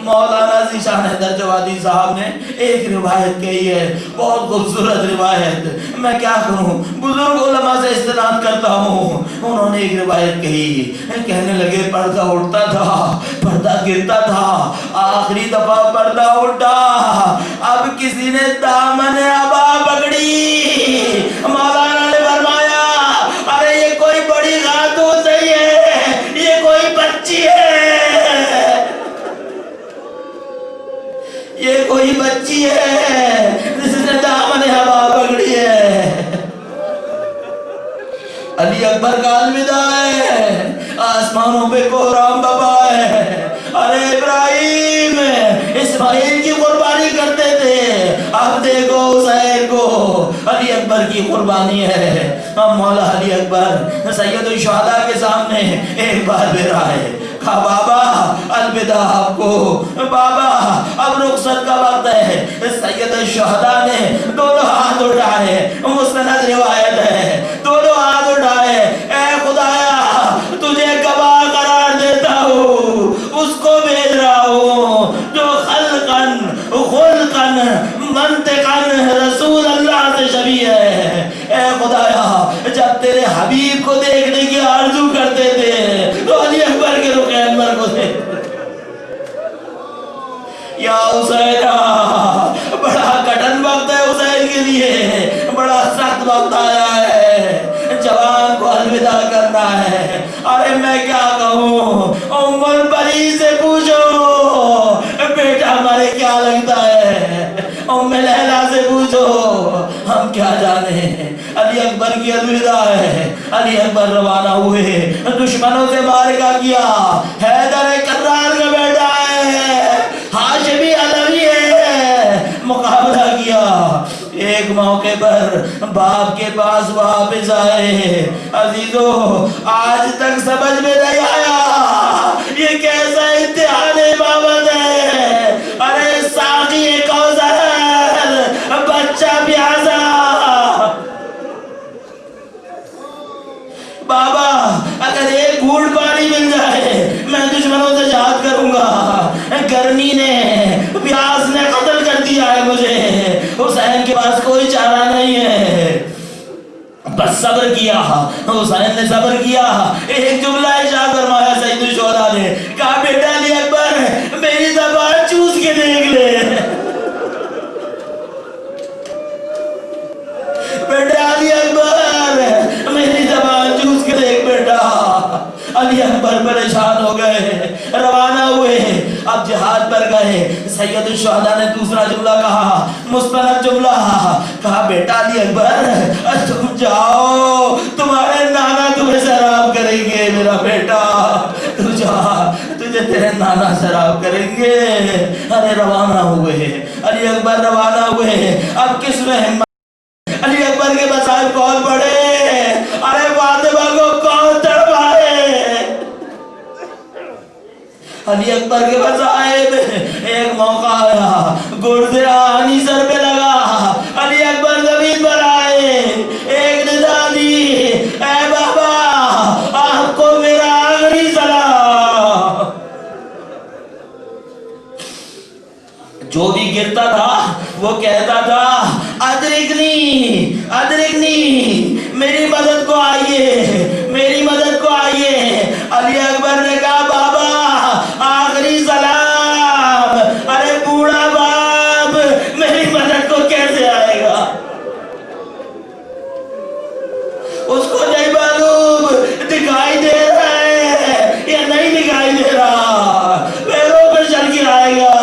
مولانا ذیشان حیدر جوادی صاحب نے ایک روایت کہی ہے، بہت خوبصورت روایت، میں کیا کروں، بزرگ علماء سے استناد کرتا ہوں۔ انہوں نے ایک روایت کہی، کہنے لگے پردہ اڑتا تھا، پردہ گرتا تھا، آخری دفعہ پردہ اٹھا، اب کسی نے دامن ابا پکڑی۔ مولانا نے فرمایا ارے یہ کوئی بڑی خاتون نہیں ہے، یہ کوئی بچی ہے، یہ کوئی بچی ہے جس نے دامن ابا پکڑی ہے۔ علی اکبر کا الوداع ہے، آسمانوں پہ کوہرام بابا ہے۔ ارے ابراہیم اسماعیل کی قربانی کرتے تھے، اب دیکھو حسین کو، علی اکبر کی قربانی ہے۔ اب مولا علی اکبر سید الشہداء کے سامنے ایک بار پھر آئے، کہا بابا الوداع آپ کو، بابا اب رخصت کا وقت ہے۔ سید الشہداء نے دونوں ہاتھ اٹھائے، مستند روایت ہے، دونوں ہاتھ اٹھائے، اے خدایا تجھے گواہ قرار دیتا ہوں، اس کو بھیج رہا ہوں جو خلقاً خلقاً منطقاً رسول اللہ سے شبیہ ہے۔ اے خدایا جب تیرے حبیب کو دیکھنے کی آرزو کرتے تھے تو علی اکبر کے رخ انور کو دیکھتے تھے۔ یا حسین بڑا کٹن وقت ہے حسین کے لیے، بڑا سخت وقت آیا ہے، جوان کو الوداع کرنا ہے۔ ارے میں کیا کہوں، ام البری سے پوچھو بیٹا ہمارے کیا لگتا ہے، ام لیلا سے پوچھو ہم کیا جانے۔ علی اکبر کی الوداع ہے، علی اکبر روانہ ہوئے، دشمنوں سے معرکہ کیا، حیدر کرار کا بیٹا ہے، ہاشمی علوی ہے، مقابلہ کیا۔ ایک موقع پر باپ کے پاس واپس آئے، عزیزو آج تک سمجھ میں نہیں آیا یہ کیسا امتحان امامت ہے۔ ارے ساقی کوثر بچہ پیاسا، بابا اگر ایک گھونٹ پانی مل جائے میں دشمنوں سے جہاد کروں گا، گرمی نے پیاس نے قتل کر دیا ہے مجھے، حسین کے پاس کوئی چارہ نہیں ہے۔ بس صبر کیا، حسین نے صبر کیا۔ ایک جملہ ارشاد فرمایا سید الشہداء نے، کہا بیٹا علی اکبر میری زبان چوس کے دیکھ لے، بیٹا علی اکبر میری زبان چوس کے دیکھ بیٹا۔ علی اکبر پریشان ہو گئے، روانہ ہوئے، اب جہاد پر گئے۔ سید الشہداء نے دوسرا جملہ کہا، مستند جملہ، کہا بیٹا علی اکبر تم جاؤ، تمہارے نانا تمہیں سراب کریں گے، میرا بیٹا تو جا، تجھے تیرے نانا سراب کریں گے۔ ارے روانہ ہوئے، علی اکبر روانہ ہوئے، اب کس میں ہمت، علی اکبر کے مسائل کون پڑھے، ارے فاطمہ کو کون تڑپائے۔ علی اکبر کے مسائل ایک موقع آیا، گرد آہنی سر پہ لگا، علی اکبر زمین پر آئے، ایک ندا دی، اے بابا آپ کو میرا آخری سلام۔ جو بھی گرتا تھا وہ کہتا تھا ادرکنی ادرکنی، میری مدد کو آئیے، میری مدد کو آئیے۔ علی اکبر نے کہا بابا آخری سلام، ارے بوڑھا باپ میری مدد کو کیسے آئے گا، اس کو نہیں معلوم دکھائی دے رہا ہے یا نہیں دکھائی دے رہا، پیروں پر چل کے آئے گا۔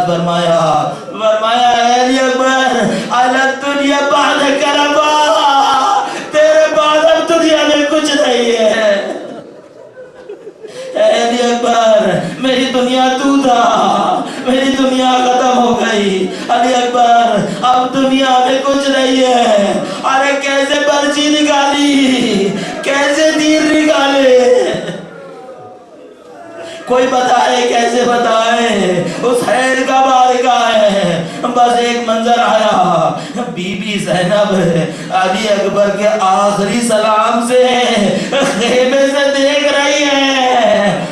فرمایا اے علی اکبر الگ دنیا بعد کربا، تیرے بعد اب دنیا میں کچھ نہیں ہے۔ اے علی اکبر میری دنیا تو تھا، میری دنیا ختم ہو گئی، علی اکبر اب دنیا میں کچھ نہیں ہے۔ ارے کیسے پرچی نکالی، کیسے تیر نکالے، کوئی بتائے کیسے بتائے، حسین کا بارگاہ ہے۔ بس ایک منظر آیا، بی بی زینب علی اکبر کے آخری سلام سے خیمے سے دیکھ رہی ہے،